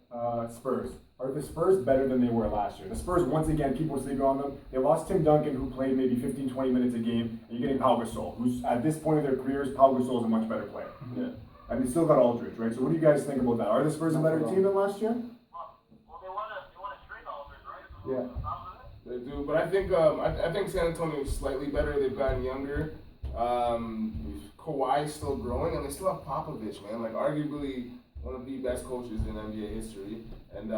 Spurs. Are the Spurs better than they were last year? The Spurs, once again, people sleeping on them. They lost Tim Duncan, who played maybe 15, 20 minutes a game, and you're getting Pau Gasol, who's at this point of their careers, Pau Gasol is a much better player. Yeah. And they still got Aldridge, right? So what do you guys think about that? Are the Spurs a better team than last year? Well, they want to trade Aldridge, right? So Yeah. it. They do, but I think San Antonio is slightly better. They've gotten younger. Kawhi's still growing, and they still have Popovich, man. Like arguably one of the best coaches in NBA history. And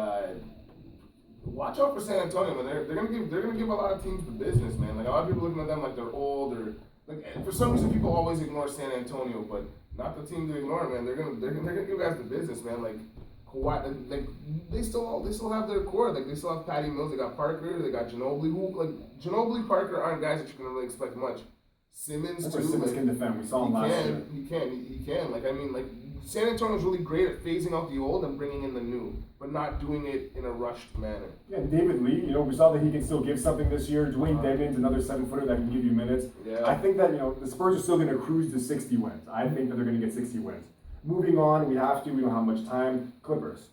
watch out for San Antonio, man. They're gonna give a lot of teams the business, man. Like a lot of people looking at them like they're old or like for some reason people always ignore San Antonio, but not the team to ignore, man. They're gonna give guys the business, man. Like Kawhi, like they still have their core. Like they still have Patty Mills. They got Parker. They got Ginobili. Ginobili, Parker aren't guys that you're gonna really expect much. Simmons too. Simmons like, can defend. We saw him last year. He can. Like I mean, like San Antonio's really great at phasing out the old and bringing in the new, but not doing it in a rushed manner. Yeah, David Lee, we saw that he can still give something this year. Dwayne Dedmon's another 7-footer that can give you minutes. Yeah. I think that, the Spurs are still going to cruise to 60 wins. I think that they're going to get 60 wins. Moving on, we don't have much time. Clippers.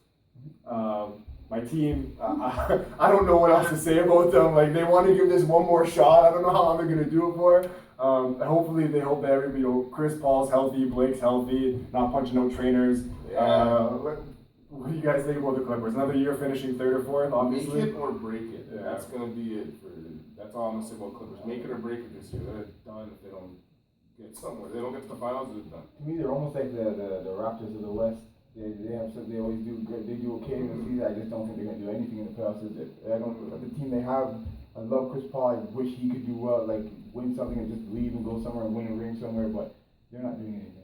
My team, I don't know what else to say about them. Like, they want to give this one more shot. I don't know how long they're going to do it for. Hopefully, they hope that everybody, Chris Paul's healthy, Blake's healthy, not punching out trainers. What do you guys think about the Clippers? Another year finishing third or fourth, obviously. Make it or break it. Yeah. That's gonna be it. That's all I'm gonna say about Clippers. Make it or break it this year. They're done if they don't get somewhere. They don't get to the finals. They're done. To me, they're almost like the Raptors of the West. They always do good. They do okay in the season. I just don't think they're gonna do anything in the playoffs. The team they have. I love Chris Paul. I wish he could do well, like win something and just leave and go somewhere and win a ring somewhere. But they're not doing anything.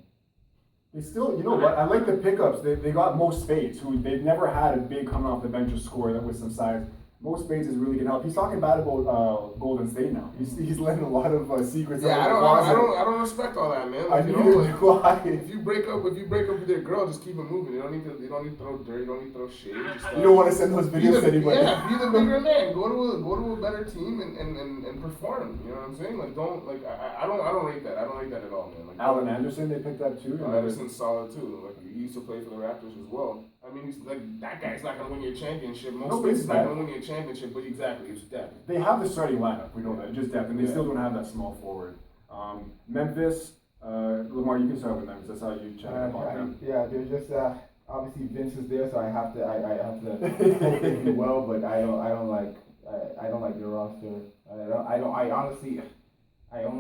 They still, what? I like the pickups. They got Mo Spades, who they've never had a big coming off the bench or score that with some size. Mo Spades is really gonna help. He's talking bad about Golden State now. He's letting a lot of secrets out. Yeah, I don't respect all that, man. Like, if you break up with your girl, just keep it moving. You don't need to throw dirt. You don't need to throw shade. You don't want to send those videos to anybody. Yeah, be the bigger man. Go to a better team and perform. You know what I'm saying? Like I don't rate that. I don't rate that at all, man. Like, Alan Anderson, they picked up too. Anderson's solid too. Like he used to play for the Raptors as well. I mean, he's like that guy's not gonna win you a championship. Most places not gonna win you a championship, but exactly, it's depth. They have the starting lineup. We know that, just depth, and they still don't have that small forward. Memphis, Lamar, you can start with Memphis. That's how you chat about them. Yeah, they're just obviously Vince is there, so I have to hope they do well, but I don't like their roster. I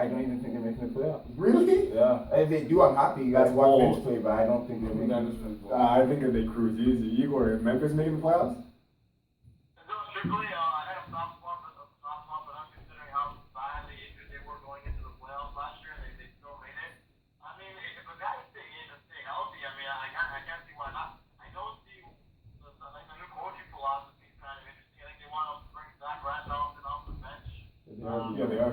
don't even think they're making the playoffs. Really? Yeah. If they do, I'm happy. You guys That's watch bold. Vince play, but I don't think they're making the playoffs. I think that they cruise easy. Igor, is Memphis making the playoffs? No, strictly, I had a soft spot for them considering how badly injured they were going into the playoffs last year, and they still made it. I mean, if a guy stay healthy, I mean, I can't see why not. I don't see the new coaching philosophy is kind of interesting. I think they want to bring Zach Randolph off the bench. Yeah, they are.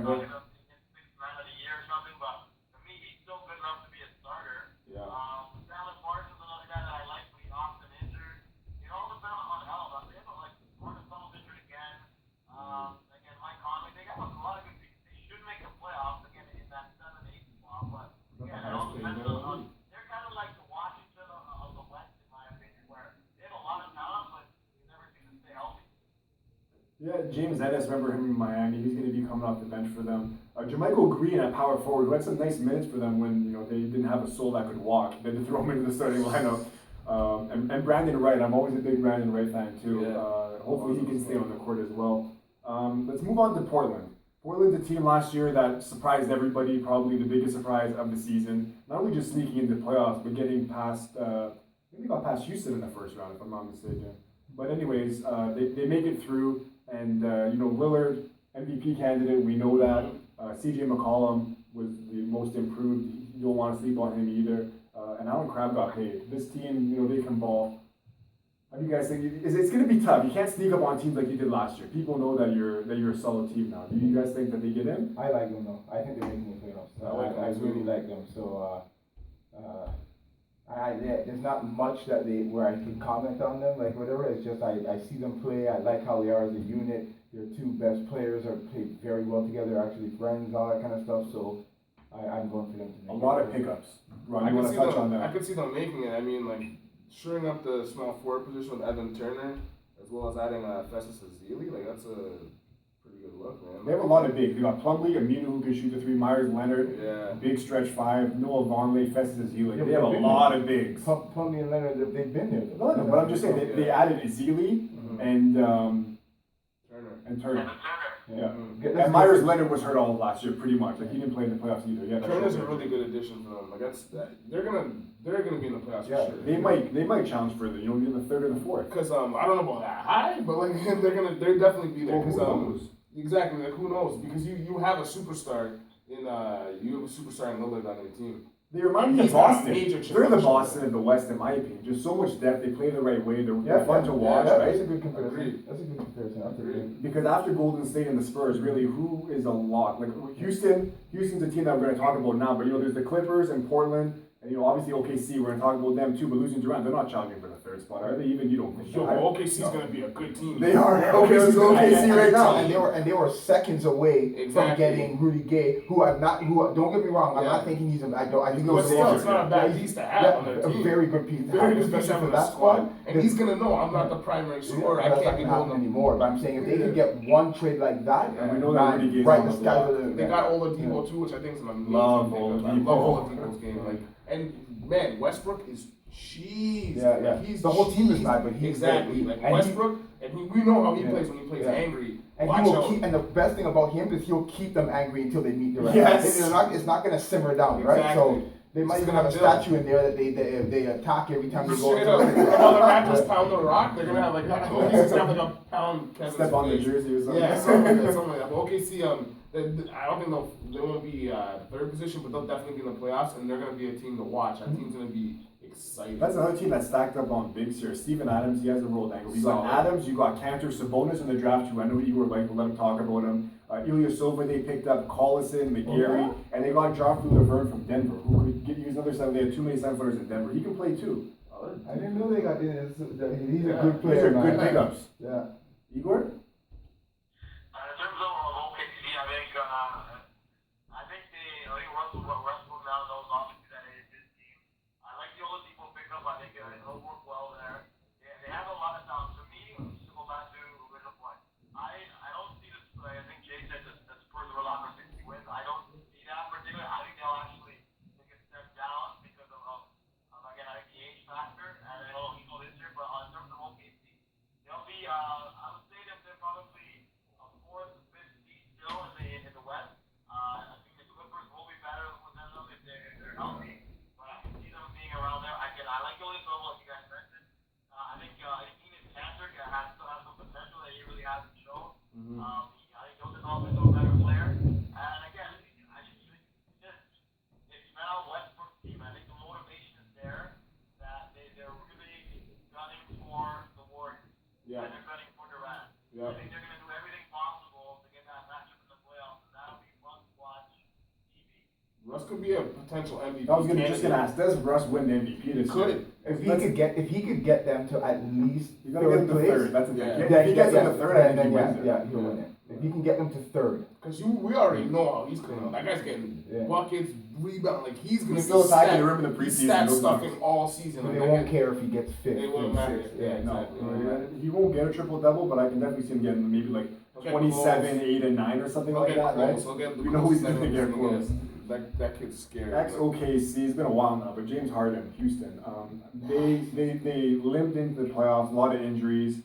Man of the year or something, but to me, he's still good enough to be a starter. Yeah. Dallas Parsons, another guy that I like, but he's often injured. It all depends on health. I think like Marcus Tunnel's injured again. Yeah, James Ennis, remember him in Miami. He's going to be coming off the bench for them. Jermichael Green at power forward, who had some nice minutes for them when they didn't have a soul that could walk. They had to throw him into the starting lineup. And Brandon Wright, I'm always a big Brandon Wright fan too. Yeah. Hopefully he can stay on the court as well. Let's move on to Portland. Portland's a team last year that surprised everybody, probably the biggest surprise of the season. Not only just sneaking into the playoffs, but getting past, I think they got past Houston in the first round, if I'm not mistaken. But anyways, they make it through, and Lillard, MVP candidate, we know that. CJ McCollum was the most improved. You don't want to sleep on him either. And Alan Crabb got paid. This team, they can ball. How do you guys think? It's going to be tough. You can't sneak up on teams like you did last year. People know that you're a solid team now. Do you guys think that they get in? I like them though. I think they're making the playoffs. I really like them. So there's not much where I can comment on them. Like whatever. It's just I see them play. I like how they are as a unit. Their two best players are played very well together. Actually friends, all that kind of stuff. So I'm going for them to make a lot of pickups. Ron, you want to touch on that? I could see them making it. I mean, like, shoring up the small forward position with Evan Turner, as well as adding Festus Ezeli, like, that's a pretty good look, man. They have a lot of big. They got Plumlee, Aminu, who can shoot the three, Myers Leonard, big stretch five, Noah Vonleh, Festus Ezeli. They have a lot of bigs. Plumlee and Leonard, they've been there. No, but I'm just saying, they added Ezeli and Turner. Yeah. And Myers Leonard was hurt all of last year, pretty much. Like he didn't play in the playoffs either. Yeah, Turner's a really good addition for them. Like they're gonna be in the playoffs for sure. They might challenge further. Be in the third or the fourth. Because I don't know about that high, but like they're definitely be there. Who knows? Exactly. Like who knows? Because you have a superstar in Lillard on your team. They remind me of Boston. They're the Boston of the West, in my opinion. Just so much depth. They play the right way. They're fun to watch, right? That's a good comparison. That's a good comparison. Because after Golden State and the Spurs, really, who is a lock? Like Houston's a team that we're going to talk about now. But there's the Clippers and Portland, and obviously OKC. We're going to talk about them too. But losing Durant, they're not challenging for the third spot, are they? Even you don't think so. OKC's going to be a good team. They are. OKC right now, and they were seconds away from getting Rudy Gay, who don't get me wrong, I'm not thinking he's I think but still, it's not a bad piece to have on their team. A very good piece. Very good piece for that squad. And he's gonna know I'm not the primary scorer. I can't be holding anymore. But I'm saying if they can get one trade like that, and we know that Rudy Gay's right, the sky the limit. They got Oladipo too, which I think is an amazing Oladipo. I love Oladipo's game. And man, Westbrook is cheese. Yeah. The whole team is mad, but he's exactly like Westbrook, and we know how he plays when he plays angry. And he will keep. And the best thing about him is he'll keep them angry until they meet the rest. Yes. It's not going to simmer down, right? So they might even have a statue in there that they attack every time they go. Straight up. While the Raptors pound the rock, they're gonna have like he's gonna have like a pound. Step on the jersey or something. Yeah, something like that. But OKC, I don't think they won't be third position, but they'll definitely be in the playoffs, and they're gonna be a team to watch. That team's gonna be exciting. That's another team that's stacked up on bigs here. Steven Adams, he has a rolled ankle. You got Adams, you got Cantor, Sabonis in the draft too. I know you were like, we'll let him talk about him. Ilyasova, they picked up Collison, McGarry, and they got Joffrey Laverne from Denver, who could use another 7. They had too many 7-footers in Denver. He can play too. I didn't know they got in. He's a good These player. are good pickups. Yeah. Igor? In terms of OKC, I think Russell now knows obviously that it is his team. I like the Oladipo pickup. I think he'll work well there. They have a lot of talent. For me, to go back to the original point, I don't see this. I think Jay said the Spurs will lock for 60 wins. I don't see that particularly. I think they'll actually take a step down because of again, I think the age factor. And I know this year, but in terms of OKC, they'll be. I would say that they're probably a 4th, 5th seed still in the West. I think the Clippers will be better within them if they're healthy. But I can see them being around there. I like Ilyasova, like you guys mentioned. I think Enes Kanter still has some potential that he really hasn't shown. I think he'll develop into a better player. And again, it's now Westbrook's team. I think the motivation is there that they're really gunning for the Warriors. Yeah. And they're gunning for Durant. Yeah. I think they're going to do everything possible to get that matchup in the playoffs. And that'll be fun to watch TV. Russ could be a potential MVP. I was just gonna ask, does Russ win the MVP this year? If he could get them to at least You gotta get him to place, third. That's the thing. Yeah. If he gets him to third, I think he wins it. Yeah, he'll win it. If he can get them to third. Because we already know how he's coming out. That guy's getting buckets, rebound. Like he's gonna He's be still attacking the stat- rim in the he's preseason. stat those stuffing months. all season. But Like, they that won't guy- care if he gets fifth. It won't fifth, matter. sixth. Yeah, No, exactly. he won't get a triple double, but I can definitely see him getting maybe like Okay, 27, 8, and 9 or something He'll like get that, right? close. He'll get the We know he's closest gonna get close. That kid's scary. Ex OKC, it's been a while now, but James Harden, Houston, they limped into the playoffs, a lot of injuries,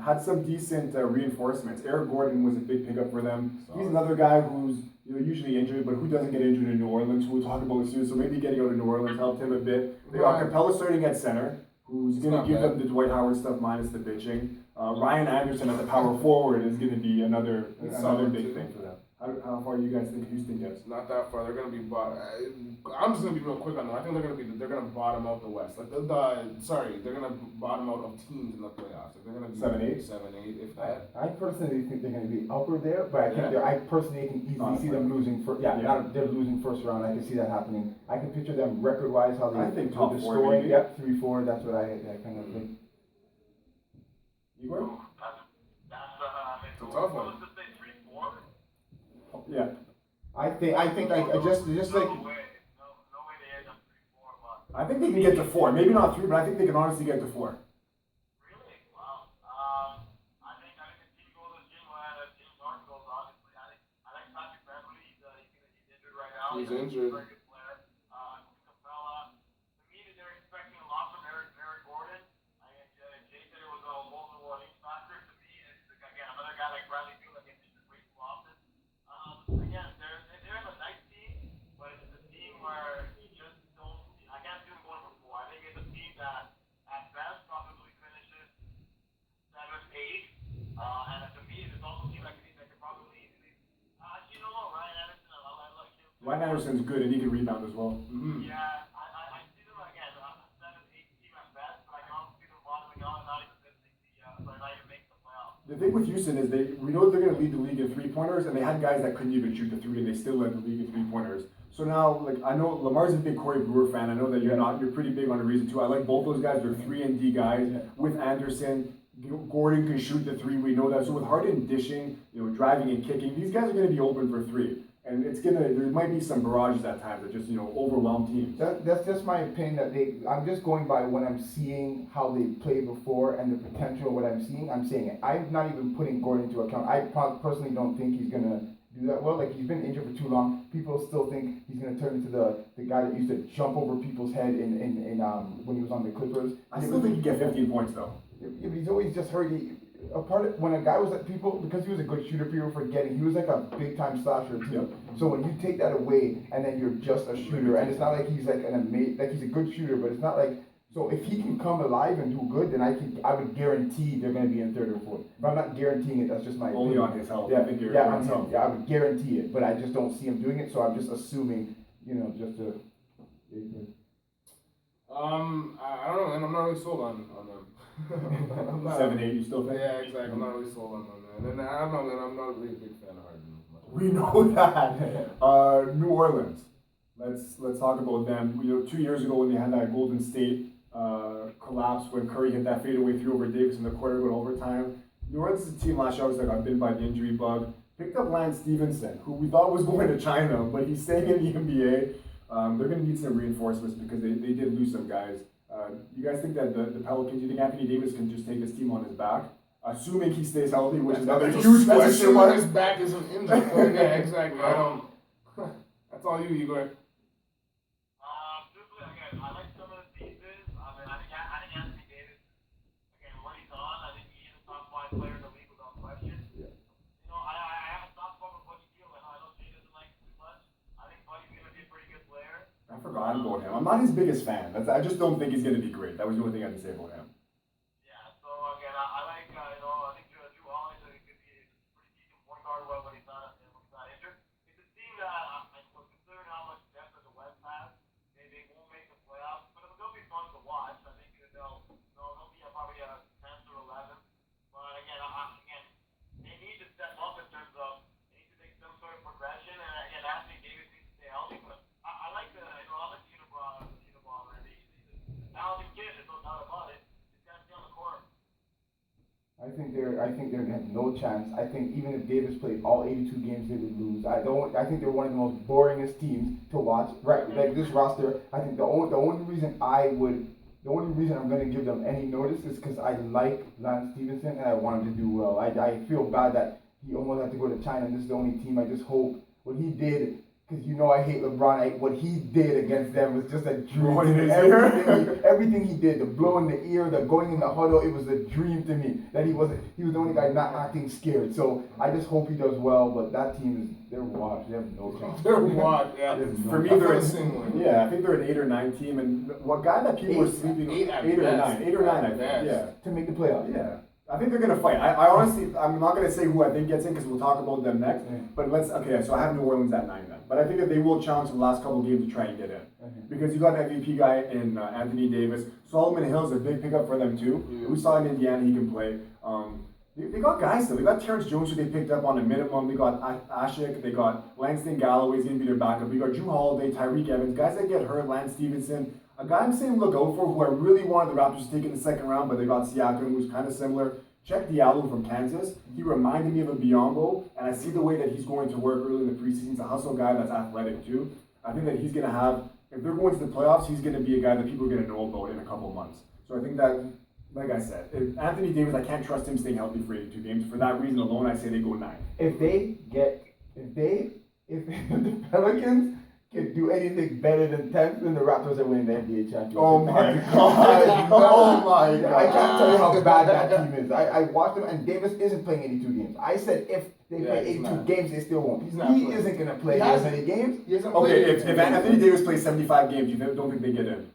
had some decent reinforcements. Eric Gordon was a big pickup for them. He's another guy who's usually injured, but who doesn't get injured in New Orleans? Who we'll talk about soon. So maybe getting out of New Orleans helped him a bit. They got Capella starting at center, who's going to give them the Dwight Howard stuff minus the bitching. Ryan Anderson at the power forward is going to be another big thing for them. How far do you guys think Houston gets? Not that far. They're gonna be bottom. I'm just gonna be real quick on them. I think they're gonna bottom out the West. Like they're gonna bottom out of teams in the playoffs. Like they're gonna be 7-8? 7-8, if that. I personally think they're going to be upper there, but I think I personally can easily see them losing. They're losing first round. I can see that happening. I can picture them record-wise how they. I think top the 4 scoring. maybe. Yep, 3-4. That's what I kind of think. Igor? It's a tough one. Yeah. I think just like. I think they can get to 4. Maybe not 3, but I think they can honestly get to 4. Really? Wow. I think the team goes as James Harden goes, honestly. I like Patrick Beverly. He's injured right now. He's injured. A very good player. Capella. To me, they're expecting a lot from Eric Gordon. Jay said it was a multiple X factor. To me, it's again another guy like Bradley Beal that gets injured way too often. Again, they're a nice team, but it's a team where you just don't. I can't see them going for 4. I think it's a team that, at best, probably finishes 7, 8. And to me, it's also a team that could probably easily. Ryan Anderson, I like him. Ryan Anderson's good and he can rebound as well. Mm-hmm. Yeah, I see them again. 7, 8 team at best, but I can also see them bottoming out and not even making the playoffs. The thing with Houston is we know they're going to lead the league in 3-pointers, and they had guys that couldn't even shoot the 3, and they still led the league in 3-pointers. So now, like, I know Lamar's a big Corey Brewer fan. I know that you're not. You're pretty big on the reason too. I like both those guys. They're 3-and-D guys. With Anderson, Gordon can shoot the 3. We know that. So with Harden dishing, driving and kicking, these guys are going to be open for 3. And there might be some barrages at times that just, overwhelm teams. That's just my opinion. I'm just going by what I'm seeing, how they played before, and the potential of what I'm seeing. I'm saying it. I'm not even putting Gordon into account. I personally don't think he's gonna do that well. Like, he's been injured for too long. People still think he's gonna turn into the guy that used to jump over people's head in when he was on the Clippers. I still think he get 15 points though. Yeah, but he's always just hurt. When a guy was at people, because he was a good shooter, people were forgetting he was like a big time slasher too. So when you take that away and then you're just a shooter, and it's not like he's like he's a good shooter, but it's not like. So if he can come alive and do good, then I would guarantee they're going to be in 3rd or 4th. If I'm not guaranteeing it, that's just my Only opinion. on his health. Yeah, I think you're yeah, on on his him. health. Yeah, I would guarantee it, but I just don't see him doing it. So I'm just assuming, just to. I don't know, and I'm not really sold on them. I'm not- 7-8, you still think? Yeah, exactly. I'm not really sold on them, man. And I don't know, man. I'm not really a big fan of Harden. We know that. New Orleans. Let's talk about them. 2 years ago when they had that Golden State collapse when Curry hit that fadeaway 3 over Davis in the quarter going overtime. New Orleans is a team last year that got bitten by the injury bug. Picked up Lance Stevenson, who we thought was going to China, but he's staying in the NBA. They're going to need some reinforcements because they did lose some guys. You guys think that the Pelicans, you think Anthony Davis can just take this team on his back? Assuming he stays healthy, which is another huge question Assuming mark. his back isn't injured. Yeah, exactly. I don't. That's all you, Igor. Truthfully, again, I like some of the pieces. I think Anthony Davis, again, when he's on, I think he's a top 5 player in the league without question. Yeah. I have a soft spot for Buddy Hield. I know Jay doesn't like him too much. I think Buddy's going to be a pretty good player. I forgot about him. I'm not his biggest fan. I just don't think he's going to be great. That was the only thing I had to say about him. Yeah, so again, I like, I think Drew Holiday could be a pretty decent point guard when he's not injured. It's a team that considering how much depth that the West has, they won't make the playoffs, but they'll be fun to watch. I think they'll be probably a 10 or 11. But again, they need to step up in terms of they need to make some sort of progression. And again, Anthony Davis needs to stay healthy. But I like I like the Uniball already. He's a talented kid, there's no doubt about it. I think they're gonna have no chance. I think even if Davis played all 82 games, they would lose. I think they're one of the most boringest teams to watch. Right, like this roster. I think the only reason I'm gonna give them any notice is because I like Lance Stevenson and I want him to do well. I feel bad that he almost had to go to China and this is the only team. I just hope what he did. Because I hate LeBron. What he did against them was just a dream. Everything he did, the blow in the ear, the going in the huddle, it was a dream to me. That he was the only guy not acting scared. So I just hope he does well. But that team they're washed. They have no chance. They're washed. Yeah. For me, they're I think they're an 8 or 9 team. And what guy that people were sleeping 8 or 9, I think. Yeah, to make the playoffs. Yeah. I think they're gonna fight. I honestly, I'm not gonna say who I think gets in because we'll talk about them next. But so I have New Orleans at 9 then. But I think that they will challenge the last couple of games to try and get in. Because you got an MVP guy in Anthony Davis. Solomon Hill's a big pickup for them too. Yeah. We saw in Indiana he can play. They got guys still. They got Terrence Jones who they picked up on a minimum. They got Ashik. They got Langston Galloway's gonna be their backup. We got Drew Holiday, Tyreek Evans, guys that get hurt. Lance Stevenson. A guy I'm saying look out for who I really wanted the Raptors to take in the second round, but they got Siakam, who's kind of similar. Check Diallo from Kansas. He reminded me of a Biombo, and I see the way that he's going to work early in the preseason. He's a hustle guy that's athletic too. I think that he's going to have, if they're going to the playoffs, he's going to be a guy that people are going to know about in a couple of months. So I think that, like I said, if Anthony Davis, I can't trust him staying healthy for 82 games. For that reason alone, I say they go 9. If the Pelicans can do anything better than 10th, then the Raptors are winning the NBA championship. Oh my God. Oh my God. I can't tell you how bad that team is. I watched them, and Davis isn't playing 82 games. I said if they play 82 games, they still won't. He isn't going to play as many games. Okay, if Anthony Davis plays 75 games, you don't think they get in?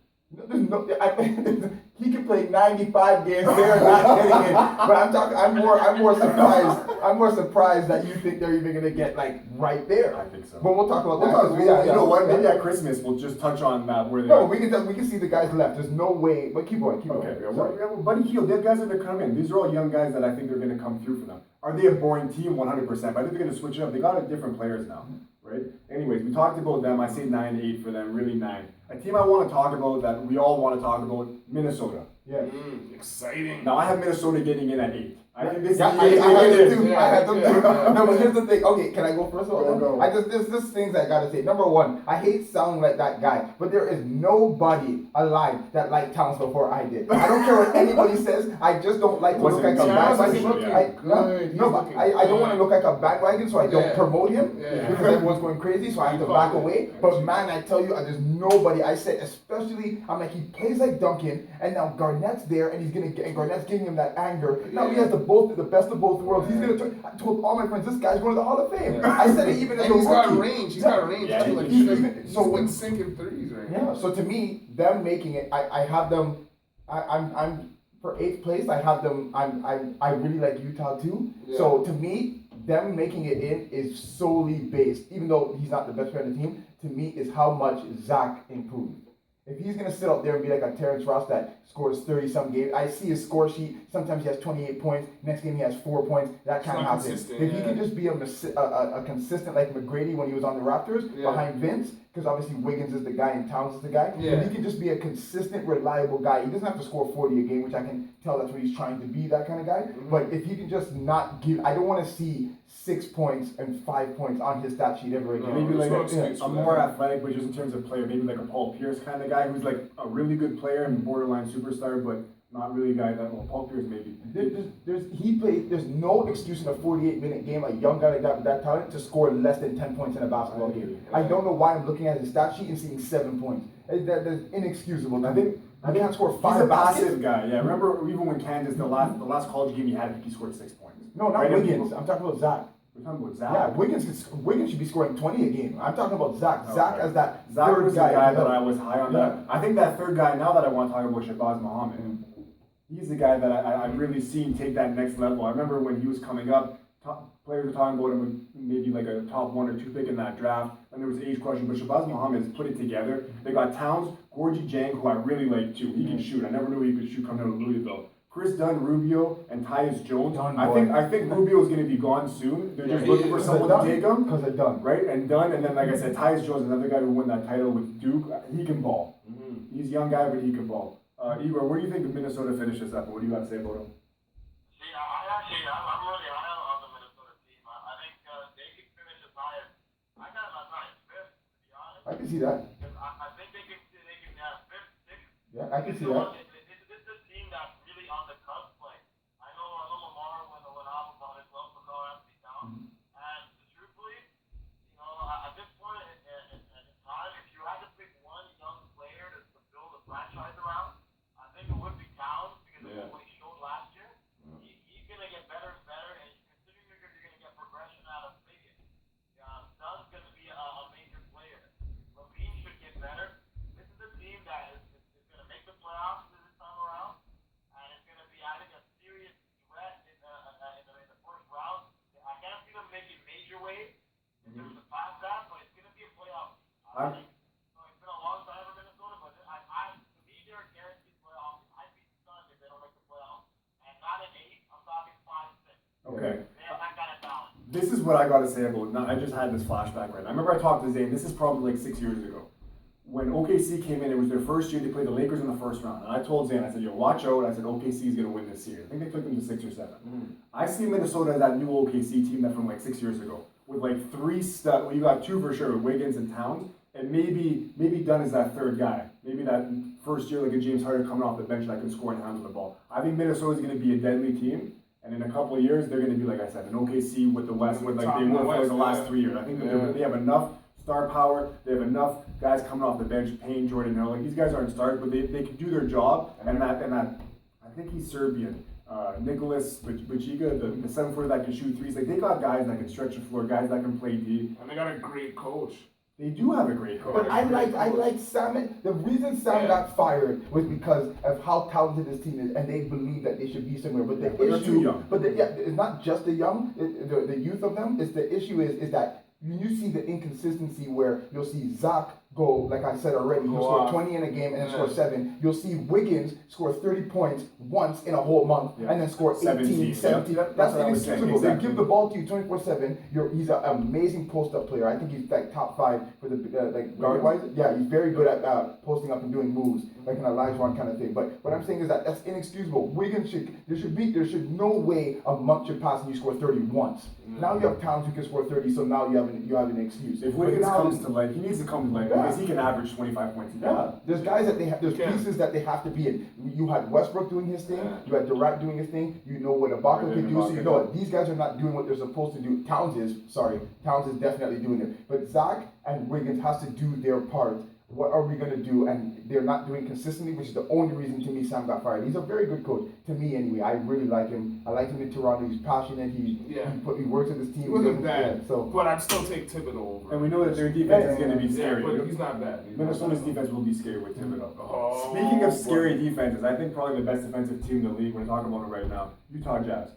He can play 95 games. They're not getting in. But I'm more surprised. I'm more surprised that you think they're even gonna get like right there. I think so. But we'll talk about that. You know what? Maybe at Christmas we'll just touch on that where they. No, we can see the guys left. There's no way. But keep going. Okay. Well, Buddy Hield, they have guys that are coming in. These are all young guys that I think they're going to come through for them. Are they a boring team? 100%. But I think they're going to switch it up. They got different players now, right? Anyways, we talked about them. I say 9-8 for them. Really 9. A team I want to talk about that we all want to talk about, Minnesota. Yeah. Exciting. Now I have Minnesota getting in at 8. I think this I had them too. No, but here's the thing. Okay, can I go first of all? Go. There's things I gotta say. Number one, I hate sounding like that guy, but there is nobody alive that liked Towns before I did. I don't care what anybody says. I just don't like to look like a bandwagon. I don't want to look like a bandwagon, so I don't promote him because everyone's going crazy. So I have to back away. But man, I tell you, there's nobody. I said, especially, I'm like, he plays like Duncan, and now Garnett's there, and Garnett's giving him that anger. Now he has the best of both worlds. He's gonna turn. I told all my friends, this guy's going to the Hall of Fame. I said it even as a rookie. He's got range. He's got range. Yeah, He's been sinking threes right now. Yeah. So to me, them making it, I have them. I'm for 8th place. I have them. I really like Utah too. Yeah. So to me, them making it in is solely based, even though he's not the best player on the team. To me, is how much Zach improved. If he's going to sit up there and be like a Terrence Ross that scores 30-some games, I see his score sheet. Sometimes he has 28 points. Next game he has 4 points. That can't happen. If he can just be a consistent like McGrady when he was on the Raptors behind Vince, because obviously Wiggins is the guy and Towns is the guy. Yeah. If he can just be a consistent, reliable guy, he doesn't have to score 40 a game, which I can tell that's what he's trying to be, that kind of guy. Mm-hmm. But if he can just not give, I don't want to see 6 points and 5 points on his stat sheet ever again. Maybe like a more athletic, but just in terms of player, maybe like a Paul Pierce kind of guy who's like a really good player and borderline superstar, but not really a guy that, well, Paul Pierce maybe. There's no excuse in a 48-minute game, a young guy like that with that talent, to score less than 10 points in a basketball game. I don't know why I'm looking at his stat sheet and seeing 7 points. That's inexcusable. I think he had scored 5 He's a baskets. passive guy, yeah. Remember even when Kansas, the last college game he had, I think he scored 6 points. No, not right? Wiggins. I'm talking about Zach. We're talking about Zach. Yeah, Wiggins should be scoring 20 a game. I'm talking about Zach. Okay. Zach as that Zach third was the guy that I was high on. Yeah. I think that third guy, now that I want to talk about Shabazz Muhammad, he's the guy that I've really seen take that next level. I remember when he was coming up, players were talking about him with maybe like a top 1 or 2 pick in that draft, and there was age question, but Shabazz Muhammad has put it together. They got Towns, Gorgie Jang, who I really like too. He can shoot. I never knew he could shoot coming out of Louisville. Chris Dunn, Rubio, and Tyus Jones. I think Rubio is going to be gone soon. They're just looking for someone to take him. Because they're done. Right? And Dunn, and then like I said, Tyus Jones, another guy who won that title with Duke. He can ball. Mm-hmm. He's a young guy, but he can ball. Igor, where do you think Minnesota finishes up? What do you got to say about him? So See, I'm really high on the Minnesota team. I think they can finish as high as I got them as high as fifth, to be honest. I can see that. Because I think they can have fifth, sixth. Yeah, I can see You know that. what? It's a team that's really on the cusp. Like I know Lamar when I'm about his love for Carl Anthony Towns, and truthfully, you know, at this point in time, if you had to pick one young player to build a franchise around, I think it would be Towns because of what he showed last year. He's gonna get better and better, and considering you're gonna get progression out of Wiggins, Dunn's gonna be a major player. Levine should get better. This is a team that is gonna make the playoffs this time around, and it's gonna be, I think, a serious threat in the first round. I can't see them making major waves in terms of past that, but it's gonna be a playoff. I think. So it's been a long time for Minnesota, but to me, they're a guaranteed playoff. I'd be stunned if they don't make the playoffs. And not an 8, I'm talking 5, 6. Okay. They have that kind of talent. This is what I got to say about. Now, I just had this flashback right now. I remember I talked to Zane. This is probably like 6 years ago. When OKC came in, it was their first year. They played the Lakers in the first round, and I told Zane, I said, "Yo, watch out." I said, "OKC is gonna win this series." I think they took them to 6 or 7. I see Minnesota as that new OKC team that from like 6 years ago, with like 3 stud. Well, you got 2 for sure, with Wiggins and Towns, and maybe Dunn is that third guy. Maybe that first year like a James Harden coming off the bench that can score and handle the ball. I think Minnesota's gonna be a deadly team. And in a couple of years, they're going to be, like I said, an OKC with the West, with like they were for the last 3 years. I think that they have enough star power. They have enough guys coming off the bench, Payne, Jordan Hill. Like these guys aren't stars, but they can do their job. And that I think he's Serbian. Nicholas Bajiga, the 7-footer that can shoot threes. Like they got guys that can stretch the floor, guys that can play D. And they got a great coach. They do have a great coach. But I like Sam. The reason Sam got fired was because of how talented his team is, and they believe that they should be somewhere. But the they're too young. it's not just the young, the youth of them. It's the issue is that when you see the inconsistency where you'll see Zach go, like I said already, he'll score 20 in a game and then score 7. You'll see Wiggins score 30 points once in a whole month and then score 18, 17. Yep. That's what I was saying. inexcusable. Exactly. They give the ball to you 24/7. He's an amazing post-up player. I think he's like top 5 for the guard-wise. Yeah, he's very good at posting up and doing moves, like an Elijah kind of thing. But what I'm saying is that's inexcusable. Wiggins there should no way a month should pass and you score 30 once. Now you have Towns who can score 30, so now you have an excuse. If Wiggins comes to life, he needs to come to life because he can average 25 points a game. Yeah, there's guys that there's pieces that they have to be in. You had Westbrook doing his thing, you had Durant doing his thing, you know what Ibaka can do, so you know what these guys are not doing what they're supposed to do. Towns is definitely doing it. But Zach and Wiggins has to do their part. What are we going to do? And they're not doing consistently, which is the only reason to me Sam got fired. He's a very good coach, to me anyway. I really like him. I like him in Toronto. He's passionate. He works with his team. He wasn't bad, so. But I'd still take Thibodeau over. And we know that their defense is going to be Yeah, scary. but he's not bad. Minnesota's defense will be scary with Thibodeau. Oh, Speaking of scary defenses, I think probably the best defensive team in the league, we're talking about it right now, Utah Jazz.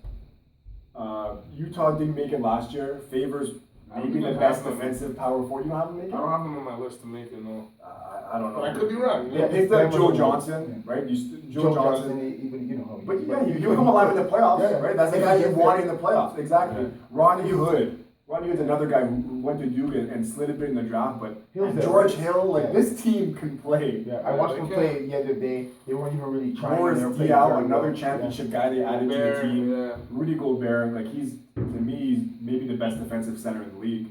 Utah didn't make it last year. Favors maybe the best defensive power forward. You don't have them make it? I don't have them on my list to make it, no. I don't know. But I could be wrong. Yeah, it's like Joe Johnson, right? Joe Johnson. Even you know. But yeah, you come alive in the playoffs, right? That's the guy you want in the playoffs. Exactly. Ronnie Hood. Ronnie Hood's another guy who went to Duke and slid a bit in the draft, but George Hill, like this team can play. Yeah, I watched them play the other day. They weren't even really trying. Boris Diaw, another championship guy they added to the team. Rudy Gobert, like he's maybe the best defensive center in the league.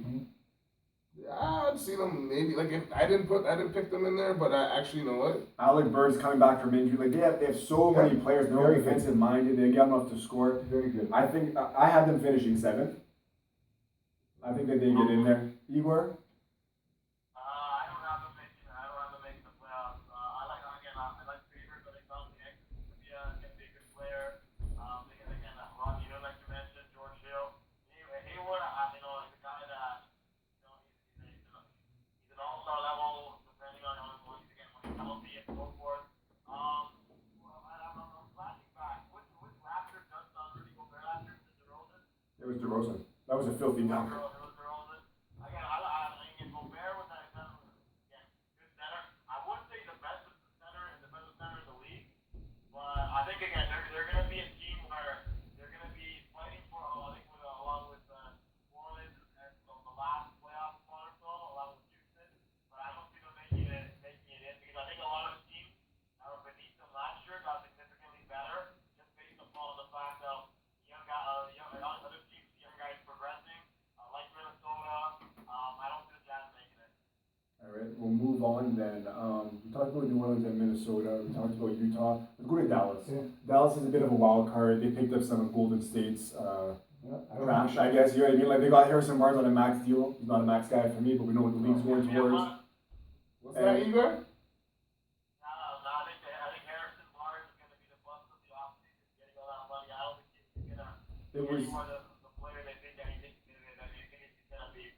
I'd see them maybe like if I didn't pick them in there, but I actually, you know what? Alec Bird's coming back from injury. Like they have so many players. They're all defensive minded. They get enough to score. Very good. I think I have them finishing 7th. I think that they get in there. Igor. I don't have them making the playoffs. I like Favors. I think Dominic can be a good player. Again, Ronnie Hood, like you mentioned, George Hill. Hayward, is a guy that he's an all-star level, depending on when he's healthy and so forth. I'm flashing back. Which Raptors just on Rudy Gobert last year? Was it DeRozan? It was DeRozan. That was a filthy dunk. Again, I think Gobert was good center. I wouldn't say the best center in the league, but I think again they're going to be a team where they're going to be fighting for. I think along with New Orleans and the last playoff spot or so, along with Houston. But I don't see them making it in because I think a lot of the teams that were beneath them last year got significantly better just based upon the fact of on then. We talked about New Orleans and Minnesota. We talked about Utah. Let's go to Dallas. Yeah. Dallas is a bit of a wild card. They picked up some of Golden State's Yeah, I don't trash, I guess. You know what I mean? Like they got Harrison Barnes on a max deal. He's not a max guy for me, but we know what the league's going towards. What's that, Igor? No, I think Harrison Barnes is going to be the bust of the offseason, getting a lot of money. I don't think he's going to It be was. more the player they think that he thinks he's going to be.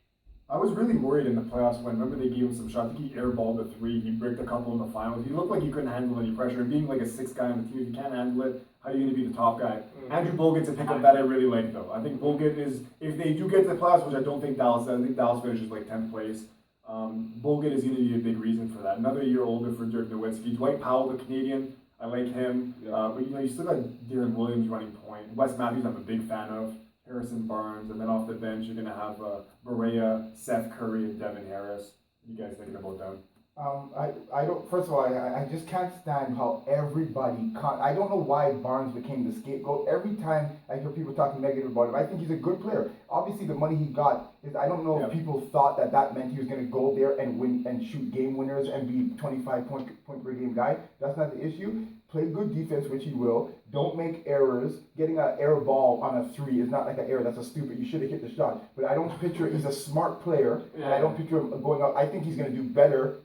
I was really worried in the playoffs when remember they gave him some shots. I think he airballed a three. He bricked a couple in the finals. He looked like he couldn't handle any pressure. And being like a sixth guy on the team, if you can't handle it, how are you going to be the top guy? Andrew Bogut's a pickup that I really like though. I think Bogut is, if they do get to the playoffs, which I don't think Dallas does, I think Dallas finishes like 10th place. Bogut is going to be a big reason for that. Another year older for Dirk Nowitzki. Dwight Powell, the Canadian, I like him. But you know, you still got Darren Williams running point. Wes Matthews, I'm a big fan of. Harrison Barnes, and then off the bench you're gonna have Berea, Seth Curry, and Devin Harris. What are you guys thinking about them? I don't. First of all, I just can't stand how everybody. I don't know why Barnes became the scapegoat. Every time I hear people talking negative about him, I think he's a good player. Obviously, the money he got is. I don't know if people thought that meant he was going to go there and win and shoot game winners and be 25 point per game guy. That's not the issue. Play good defense, which he will. Don't make errors. Getting an air ball on a three is not like an error. That's a stupid. You should have hit the shot. But I don't picture. He's a smart player, and I don't picture him going out. I think he's going to do better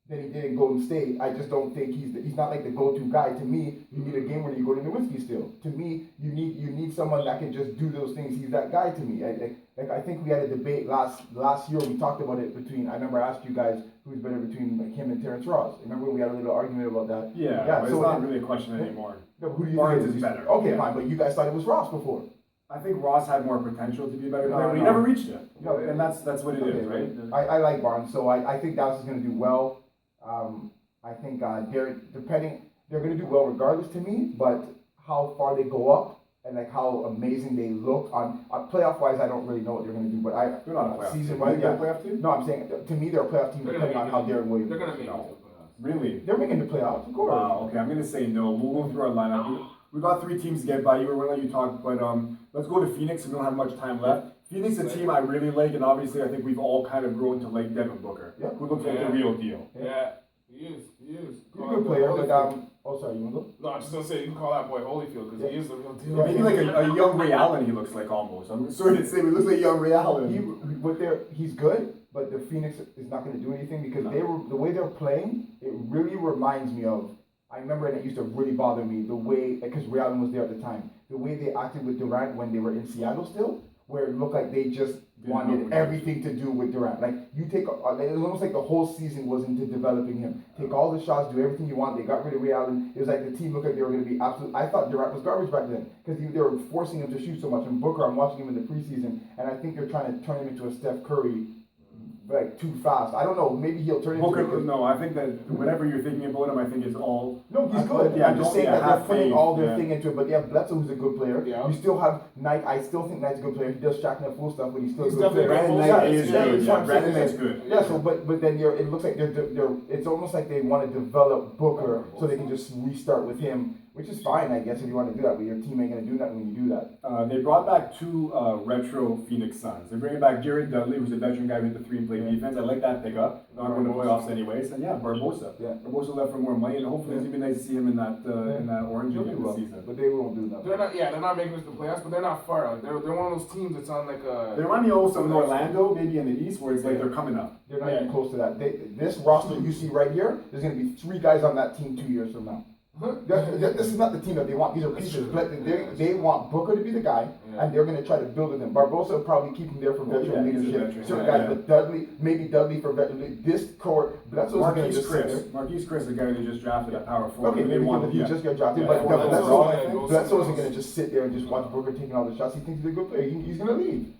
than he did in Golden State. I just don't think he's not like the go-to guy. To me, you need a game winner. You go to Nowitzki still. To me, you need someone that can just do those things. He's that guy to me. I think we had a debate last year. We talked about it between. I remember I asked you guys who's better between him and Terrence Ross. Remember we had a little argument about that. Yeah, but so it's not really a question anymore. No, who do you Barnes think is better. Okay, fine, but you guys thought it was Ross before. I think Ross had more potential to be a better No, player, but he no. never reached it. No. And that's what it is, right? I like Barnes, so I think Dallas is going to do well. I think they're going to do well regardless to me, but how far they go up and like how amazing they look on playoff wise, I don't really know what they're going to do. But They're not a playoff team. season You think wise, they're a playoff team? no, I'm saying to me they're a playoff team depending on how Darren Williams. They're gonna make it to No. the playoffs. Really? They're making the playoffs, of course. Wow. Okay, I'm gonna say no. We'll go through our lineup. We got three teams to get by. We're gonna let you talk, but let's go to Phoenix. We don't have much time left. Phoenix is a team I really like, and obviously I think we've all kind of grown to like Devin Booker, Yeah. who looks like the real deal. Yeah, he is. He's a good player, but oh sorry, you want to go? No, I was just gonna say you can call that boy Holyfield because he is the real deal. Maybe like a young Ray Allen he looks like almost. I'm sorry to say, but he looks like young Ray Allen. He's good, but the Phoenix is not going to do anything because the way they're playing, it really reminds me of. I remember, and it used to really bother me the way because Ray Allen was there at the time. The way they acted with Durant when they were in Seattle still, where it looked like they just wanted everything to do with Durant. Like you take, it was almost like the whole season was into developing him. Take all the shots, do everything you want. They got rid of Ray Allen. It was like the team looked like they were going to be absolute. I thought Durant was garbage back then because they were forcing him to shoot so much. And Booker, I'm watching him in the preseason, and I think they're trying to turn him into a Steph Curry. Like too fast. I don't know. Maybe he'll turn into. Booker, no, I think that whatever you're thinking about him, I think is all. No, he's good. Yeah, I'm just saying that they're putting all their thing into it. But they have Bledsoe, who's a good player. Yeah. You still have Knight. I still think Knight's a good player. He does Shaq and full stuff, but he's still He's a good player. definitely Brandon Knight is good. that's what I'm Brandon saying. Knight's good. Yeah. So, but then it looks like they're. It's almost like they want to develop Booker so they can just restart with him, which is fine, I guess, if you want to do that. But your team ain't gonna do nothing when you do that. They brought back two retro Phoenix Suns. They're bringing back Jared Dudley, who's a veteran guy who hit the three and play defense. I like that pickup. Not going to playoffs anyways. And yeah, Barbosa. Yeah. Barbosa left for more money, and hopefully it's gonna be nice to see him in that orange They'll again do this well, season. but they won't do nothing. They're not making it to the playoffs, but they're not far out. They're one of those teams that's on like a. They remind me also of Orlando, maybe in the East, where it's like they're coming up. They're not even close to that. This roster you see right here, there's going to be 3 guys on that team 2 years from now. This is not the team that they want. These are pieces. But they want Booker to be the guy, and they're going to try to build with him. Barbosa will probably keep him there for veteran leadership. Certain guys, but maybe for veteran. This core, that's what's going to just sit there. Marquise Chris, the guy they just drafted at power forward. Okay, they wanted. he just got drafted, but Bledsoe isn't going to just sit there and just watch Booker taking all the shots. He thinks he's a good player. He's going to leave.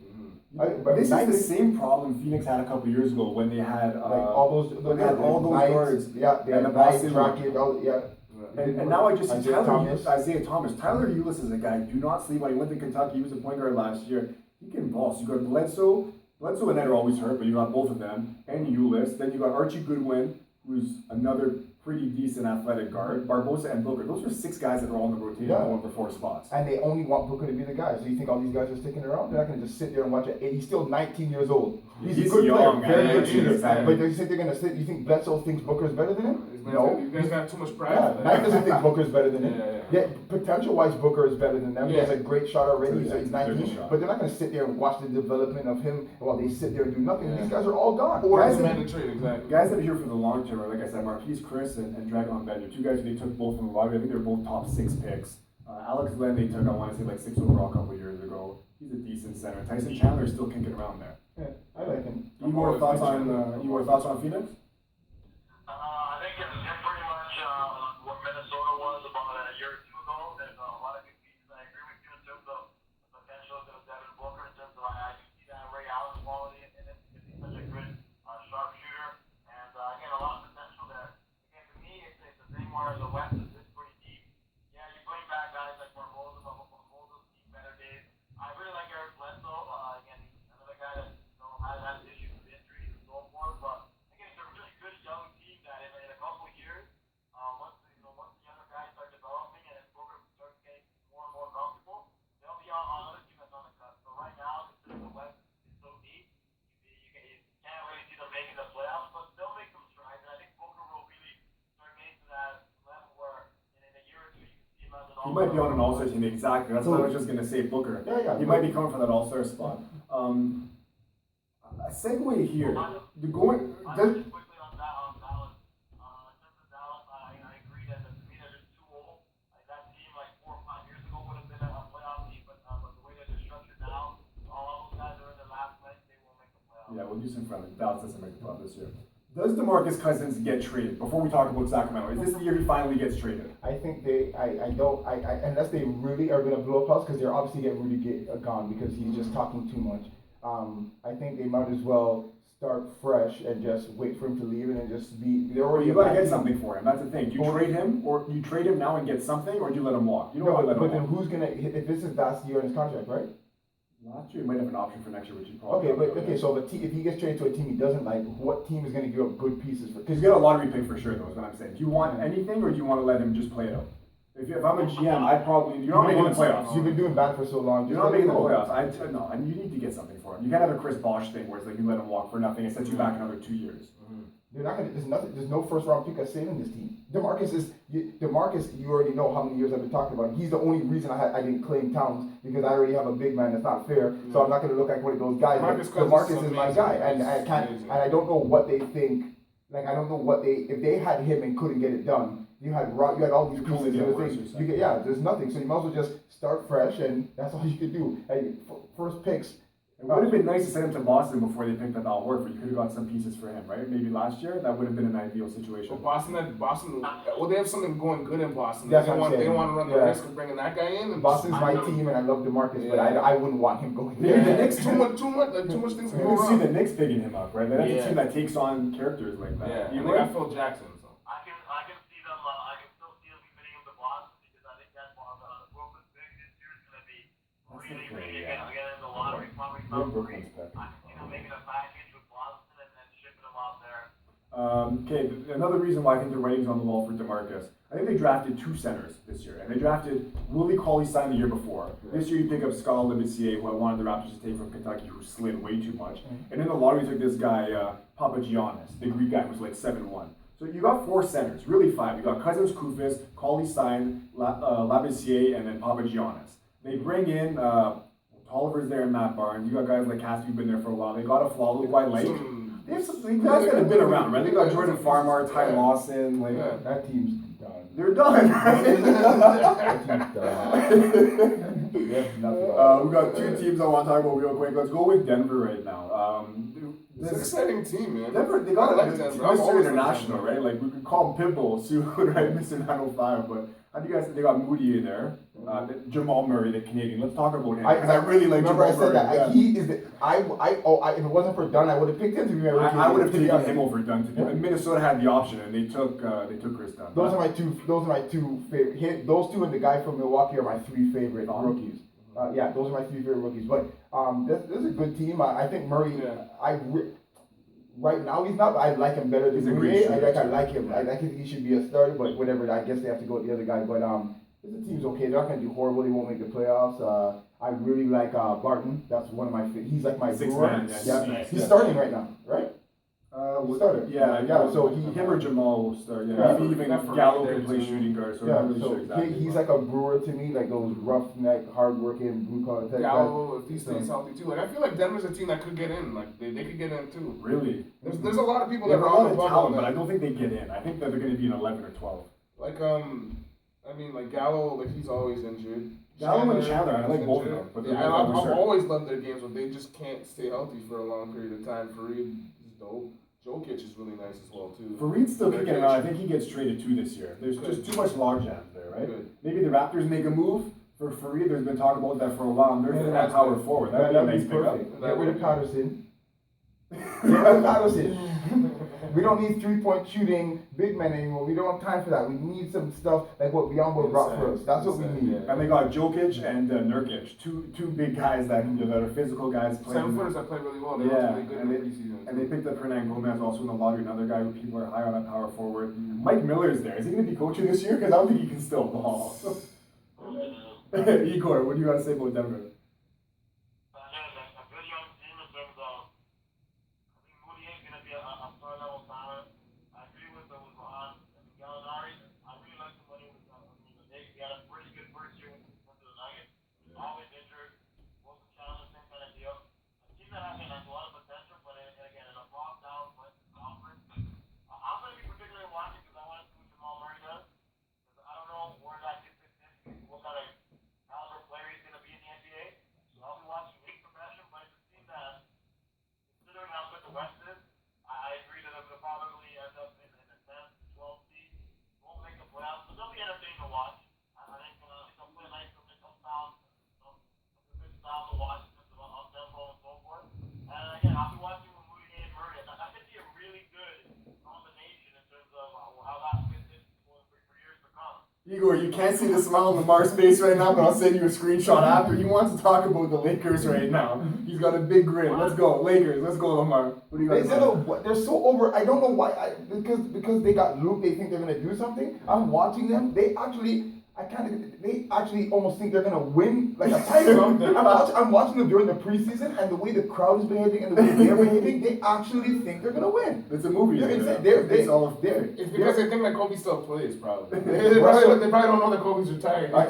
This is the same problem Phoenix had a couple years ago when they had all those guards. Yeah, they and had the Knight, Boston Dragic, yeah. And now I just see Isaiah Thomas. Tyler Ulis is a guy. Do not sleep on. He went to Kentucky. He was a point guard last year. He can boss. You got Bledsoe and Ed are always hurt, but you got both of them. And Ulis. Then you got Archie Goodwin, who's another pretty decent athletic guard. Barbosa and Booker, those are 6 guys that are all in the rotation Yeah. going for 4 spots. And they only want Booker to be the guy. So you think all these guys are sticking around? They're not going to just sit there and watch it. He's still 19 years old. He's a good young, player, very man. good shooter. Exactly. But do you think they're going to sit? You think Bledsoe thinks Booker's better than him? No. You guys got too much pride Yeah, for Mike that. doesn't think Booker's better than him. Yeah. Yeah, potential-wise, Booker is better than them. He has a great shot already, so he's There's a 19. shot. But they're not going to sit there and watch the development of him while they sit there and do nothing. Yeah. These guys are all gone. Or Guys the that- man to trade, exactly. Guys that are here for the long term are, like I said, Marquise Chris and Dragon Bender, 2 guys who they took both from the lottery. I think they're both top 6 picks. Alex Len they took, I want to say, like 6 overall a couple of years ago. He's a decent center. Tyson Chandler is still kicking around there. Yeah, I like him. More thoughts on Phoenix? I think it's pretty much what Minnesota was about a year or 2 ago. There's a lot of good pieces. I agree with you in terms of the potential of Devin Booker, in terms of I do see that Ray Allen quality in it because he's such a good sharpshooter. And again, a lot of potential there. Again, to me, it's the thing where the West is pretty deep. Yeah, you bring back guys like Barbosa, but Barbosa's seen better days. I really like Eric Bledsoe. Again, he's another guy that has issues with injuries and so forth. But again, it's a really good young team that in a couple of years, once the other guys start developing and Booker starts getting more and more comfortable, they'll be on another team that's on the cusp. So right now, since the West is so deep, you can't really see them making the playoffs, but they'll make some strides. And I think Booker will really start getting to that level where in a year or 2 you can see him as an He might be on an All-Star team, exactly. That's what I was just going to say, Booker. Yeah. He might be coming for that All-Star spot. A segue here. The going, Just quickly on Dallas. In terms of Dallas, I agree that to me they're just too old. That team like 4 or 5 years ago would have been a playoff team, but the way that they're structured now, all those guys are in their last leg. They won't make the playoffs. yeah, we'll do some friendly. Dallas doesn't make the playoff this year. Does DeMarcus Cousins get traded? Before we talk about Sacramento, is this the year he finally gets traded? I think unless they really are going to blow up house, because they're obviously getting Rudy gone because he's just talking too much. I think they might as well start fresh and just wait for him to leave and then just be. They're already. You a gotta bad get team. something for him. That's the thing. Do you trade him, or you trade him now and get something, or do you let him walk? You don't No, really let but him then walk. who's gonna? If this is last year in his contract, right? Last year, you might have an option for next year, which you probably Okay, don't. but okay, so if he gets traded to a team he doesn't like, what team is gonna give up good pieces for? Because you get a lottery pick for sure, though, is what I'm saying. Do you want anything, or do you want to let him just play it out? If I'm a GM, I'd probably. You're not making the playoffs. You've been doing bad for so long. You're not making the playoffs. No, and you need to get something for him. You can't have a Chris Bosh thing where it's like you let him walk for nothing and sets you back another 2 years. They're not gonna. There's nothing. There's no first round pick that's saving this team. DeMarcus. You already know how many years I've been talking about him. He's the only reason I didn't claim Towns because I already have a big man. That's not fair. So I'm not gonna look like one of those guys. DeMarcus is my guy, and I can't. And I don't know what they think. Like I don't know what they. If they had him and couldn't get it done, you had all these You can only pieces get and worse, things. you're saying. There's nothing. So you might as well just start fresh, and that's all you can do. And first picks. It would have been nice to send him to Boston before they picked up Al Horford. You could have got some pieces for him, right? Maybe last year, that would have been an ideal situation. Well, well, they have something going good in Boston. That's They what I'm they saying. don't want to run the Yeah. risk of bringing that guy in. And Boston's my team, and I love DeMarcus, but Yeah. I wouldn't want him going Yeah, there. The Knicks too much things to You go can see wrong. the Knicks picking him up, right? Like, that's Yeah. a team that takes on characters like that. Yeah, You and they would? got Phil Jackson. So. I can see them. I can still see them committing him to Boston because I think that Brooklyn pick this year is going to be really again in the lottery. Probably Good Brooklyn's pick. I can see them making a package with Boston and then shipping them out there. Okay, another reason why I think the writing's on the wall for DeMarcus. I think they drafted 2 centers this year, and they drafted Willie Cauley-Stein the year before. This year you pick up Scott Labissiere, who I wanted the Raptors to take from Kentucky, who slid way too much. And in the lottery you took this guy, Papagiannis, the Greek guy who's like 7'1". So you got 4 centers, really 5. You got Cousins, Koufis, Cauley-Stein, Labissiere, and then Papagiannis. They bring in Tolliver's there and Matt Barnes. You got guys like Cassidy who've been there for a while. They got a Flalo, quite late. They have some guys that have been around, right? They got Jordan Farmar, Ty Lawson, like Yeah. That team's done. they're done, right? That team's done. There's nothing. We got 2 teams I want to talk about real quick. Let's go with Denver right now. It's an exciting team, man. Denver, they got I like a Denver. I'm Mr. always International, like right? Like we could call him Pitbull soon, right? Mr. 905. But how do you guys? They got Moody in there. Jamal Murray, the Canadian. Let's talk about him because I really like remember Jamal I said Murray. that. Yeah. He is the. If it wasn't for Dunn, I would have picked him to be my rookie. I would have to be taken honest. him over Dunn. And Minnesota had the option, and they took Chris Dunn. Those are my two favorite. Those two and the guy from Milwaukee are my 3 favorite rookies. Those are my 3 favorite rookies. But this is a good team. I think Murray. Yeah. right now he's not. But I like him better than He's a great Mounier. shooter, I too. like him. I think he should be a starter. But whatever. I guess they have to go with the other guy. But the team's okay. They're not gonna do horrible. They won't make the playoffs. I really like Barton. That's one of my. He's like my Sixth brewer. man, yeah, He's yeah. starting right now, right? Starter. Yeah. So him or Jamal will start. Yeah, Yeah. maybe even That for Gallo me can there, play too. shooting guard. So I'm not Yeah, really so sure exactly. he's like a brewer to me, like those roughneck, hardworking, blue collar type guys. Gallo, if he stays healthy too. Like I feel like Denver's a team that could get in. Like they could get in too. Really. There's a lot of people They have that a are on lot the of bubble. talent, but I that- don't think they get in. I think that they're going to be an 11 or 12. Like I mean like Gallo, like he's always injured. Gallo and Chandler, I like is both of injured. them, but Yeah, they're and both I've hurt. always loved their games, but they just can't stay healthy for a long period of time. Fareed is dope. Jokic is really nice as well too. Fareed still kicking around. I think he gets traded too this year. There's just too much logjam there, right? Good. Maybe the Raptors make a move for Fareed. There's been talk about that for a while. And they're Yeah, that that's power good. forward. That'd be a nice pickup. perfect. Get rid of Patterson. Get rid of Patterson. We don't need 3-point shooting big men anymore. We don't have time for that. We need some stuff like what Biyombo brought for us. That's what we Inside, need. yeah. And they got Jokic and Nurkic, two big guys that are physical guys playing. 7 footers that play really well. They Yeah, look really good in the preseason. and they picked up Hernan Gomez also in the lottery, another guy who people are high on at power forward. Mike Miller's there. Is he going to be coaching this year? Because I don't think he can still ball. Igor, what do you got to say about Denver? Again, a good young team in terms of, I think Moody is going to be a third level talent. I agree with Ron and Gallinari. I really like the money with they had a pretty good first year with the Nuggets. Always injured. Wilson Chandler, same kind of deal. A team that has a lot of potential, but again, in a bogged down conference. I'm going to be particularly watching because I want to see what Jamal Murray does. Because I don't know where that kid fits in, what kind of caliber player he's going to be in the NBA. So I'll be watching league progression, but it's a team that, considering how good the West is, I agree that they'll probably end up in a 10, 12 seed. Won't make the playoffs, but they'll be entertaining to watch. I think they'll play nice, they'll make some style, some good style to watch in terms of on tempo and so forth. And again, I'll be watching with Moody and Murray. That could be a really good combination in terms of how that fits in for years to come. Igor, you can't see the smile on Lamar's face right now, but I'll send you a screenshot after. He wants to talk about the Lakers right now. He's got a big grin. Let's go, Lakers. Let's go, Lamar. What do you got to say? They're so over. I don't know why. Because they got Luke, they think they're gonna do something. I'm watching them. They actually almost think they're gonna win like a title. I'm watching them during the preseason, and the way the crowd is behaving and the way they're behaving, they actually think they're gonna win. It's a movie. It's all of there. It's because they think that Kobe still plays, probably. they probably don't know that Kobe's retired. I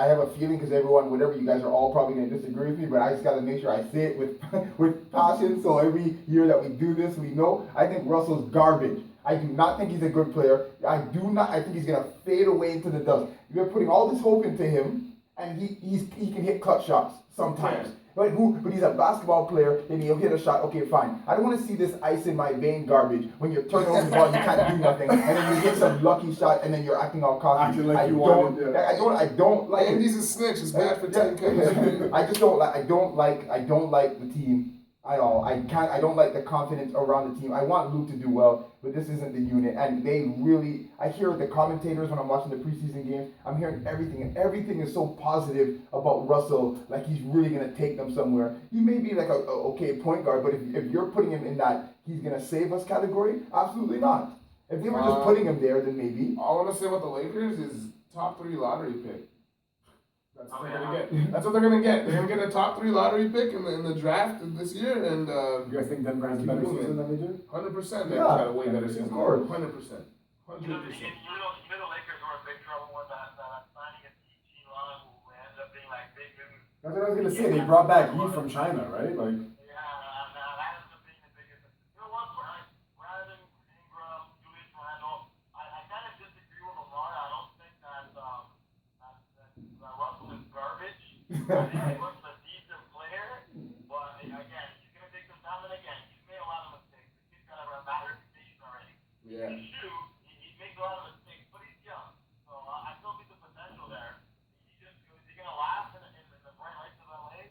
have a feeling because everyone, whatever you guys are all probably going to disagree with me, but I just got to make sure I say it with passion. So every year that we do this, we know. I think Russell's garbage. I do not think he's a good player. I think he's going to fade away into the dust. You're putting all this hope into him, and he can hit clutch shots sometimes. Yeah. But he's a basketball player, and he'll hit a shot. Okay, fine. I don't want to see this ice in my vein garbage when you're turning over the ball, you can't do nothing, and then you hit some lucky shot, and then you're acting all cocky. Acting like I you don't, wanted, yeah. I don't like And it. he's a snitch. It's bad for team chemistry. I just don't like. I don't like the team at all. I don't like the confidence around the team. I want Luke to do well, but this isn't the unit. And they really. I hear the commentators when I'm watching the preseason games. I'm hearing everything, and everything is so positive about Russell. Like he's really gonna take them somewhere. He may be like a okay point guard, but if you're putting him in that he's gonna save us category, absolutely not. If they were just putting him there, then maybe. All I'm gonna say about the Lakers is top 3 lottery pick. That's what they're gonna get. That's what they're gonna get. They're gonna get a top 3 lottery pick in the draft this year, and You guys think Denver has a better season than they do? 100%. They've Yeah, got a way better of season. course. 100%. 100%. You know the Lakers were in big trouble with that signing of Gene Ron, who ended up being like big news. That's what I was gonna say. They brought back Heat from China, right? Like, Yeah, that ends up being the biggest. You know what? Brandon Ingram, Julius Randle, I kind of disagree with Lamar. I don't think that Russell is garbage. I think he looks a decent player, but again, he's gonna take some time. And again, he's made a lot of mistakes. The kid's got a bad reputation already. Yeah. He shoot, he makes a lot of mistakes, but he's young. So I still see the potential there. Is he gonna last in the bright lights of LA?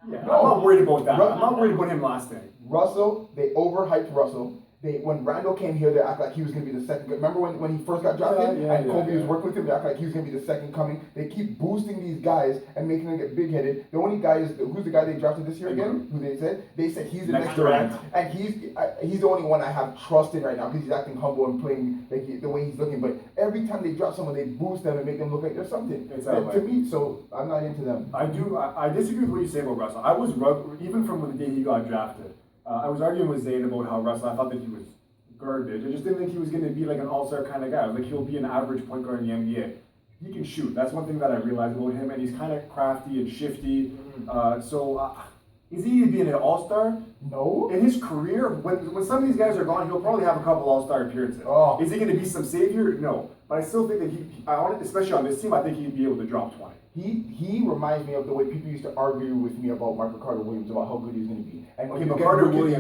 yeah, I'm not worried about that. I'm not worried about him lasting. Russell, they overhyped Russell. when Randall came here, they act like he was going to be the second. Remember when he first got drafted and Kobe was working with him, they act like he was going to be the second coming. They keep boosting these guys and making them get big headed. The only guy is who's the guy they drafted this year again? Who they said he's the next Durant, and he's the only one I have trust in right now because he's acting humble and playing like the way he's looking. But every time they drop someone, they boost them and make them look like they're something. To me, so I'm not into them. I disagree with what you say about Russell. I was even from the day he got drafted. I was arguing with Zayn about how Russell, I thought that he was garbage. I just didn't think he was going to be like an all-star kind of guy. I was like, he'll be an average point guard in the NBA. He can shoot. That's one thing that I realized about him, and he's kind of crafty and shifty. Is he being an all-star? No. In his career, when some of these guys are gone, he'll probably have a couple all-star appearances. Oh. Is he going to be some savior? No. But I still think that especially on this team, I think he'd be able to drop 20. He reminds me of the way people used to argue with me about Michael Carter Williams about how good he's going to be. And Okay, but Carter Williams,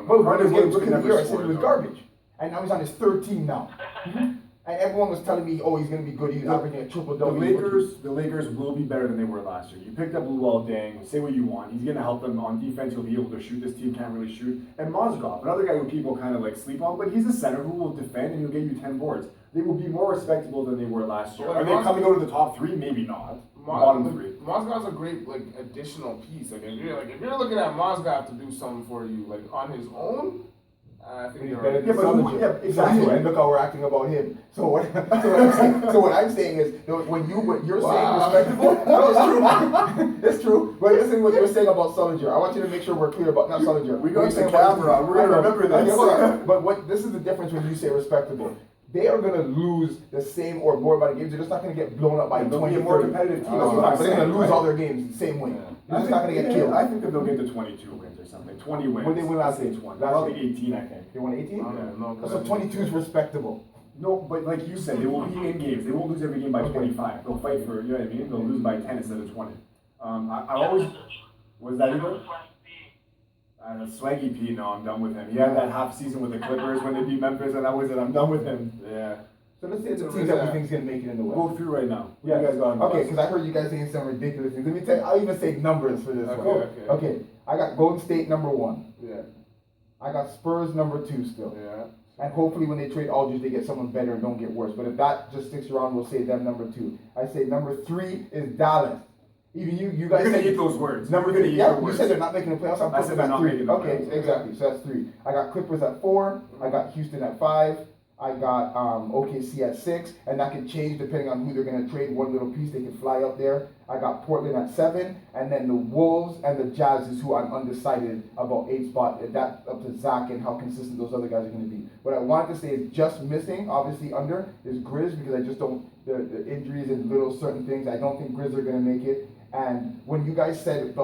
Carter Williams could never I said he was score, garbage. And now he's on his third team now. And everyone was telling me, oh, he's going to be good. He's averaging a triple-double. The Lakers will be better than they were last year. You picked up Luol Deng. Say what you want. He's going to help them on defense. He'll be able to shoot. This team can't really shoot. And Mozgov, another guy who people kind of like sleep on, but he's a center who will defend and he'll get you 10 boards. They will be more respectable than they were last year. Are they coming out of the top 3? Maybe not. Bottom 3. Mozgov's a great additional piece. If you're looking at Mozgov to do something for you on his own, I think you're right. Exactly. And look how we're acting about him. So what I'm saying is, when you're saying respectable, no, it's true. It's true. But listen to what you're saying about Sullinger. I want you to make sure we're clear about not Sullinger. We got the camera. We're gonna remember this. But this is the difference when you say respectable. They are going to lose the same or more amount of games. They're just not going to get blown up by 20. They'll be a more competitive team. But they're going to lose all their games the same way. They're just not going to get killed. I think that they'll get to 22 wins or something. 20 wins. When they win last year? Probably 18, I think. They won 18? No, so 22 is respectable. No, but like you said, they will be in games. They won't lose every game by 25. They'll fight for, you know what I mean? They'll lose by 10 instead of 20. I always... Was that either? Swaggy P, no, I'm done with him. He had that half season with the Clippers when they beat Memphis, and that was it. I'm done with him. Yeah. So let's say the teams that we think is going to make it in the West. Go through right now. Yeah. You guys got Okay, because I heard you guys saying some ridiculous things. Let me tell you, I'll even say numbers for this one. Okay. I got Golden State number 1. Yeah. I got Spurs number 2 still. Yeah. And hopefully when they trade Aldridge, they get someone better and don't get worse. But if that just sticks around, we'll say them number 2. I say number 3 is Dallas. Even you guys You're said gonna eat those words. Number 3, yeah. You said they're not making the playoffs. I'm I said putting they're them at not 3. making the Okay, playoffs. exactly. So that's 3. I got Clippers at 4. I got Houston at 5. I got OKC at 6, and that can change depending on who they're going to trade. One little piece, they can fly up there. I got Portland at 7, and then the Wolves and the Jazz is who I'm undecided about 8 spot. That's up to Zach and how consistent those other guys are going to be. What I wanted to say is just missing, obviously under, is Grizz, because I just don't, the injuries and little certain things, I don't think Grizz are going to make it. And when you said,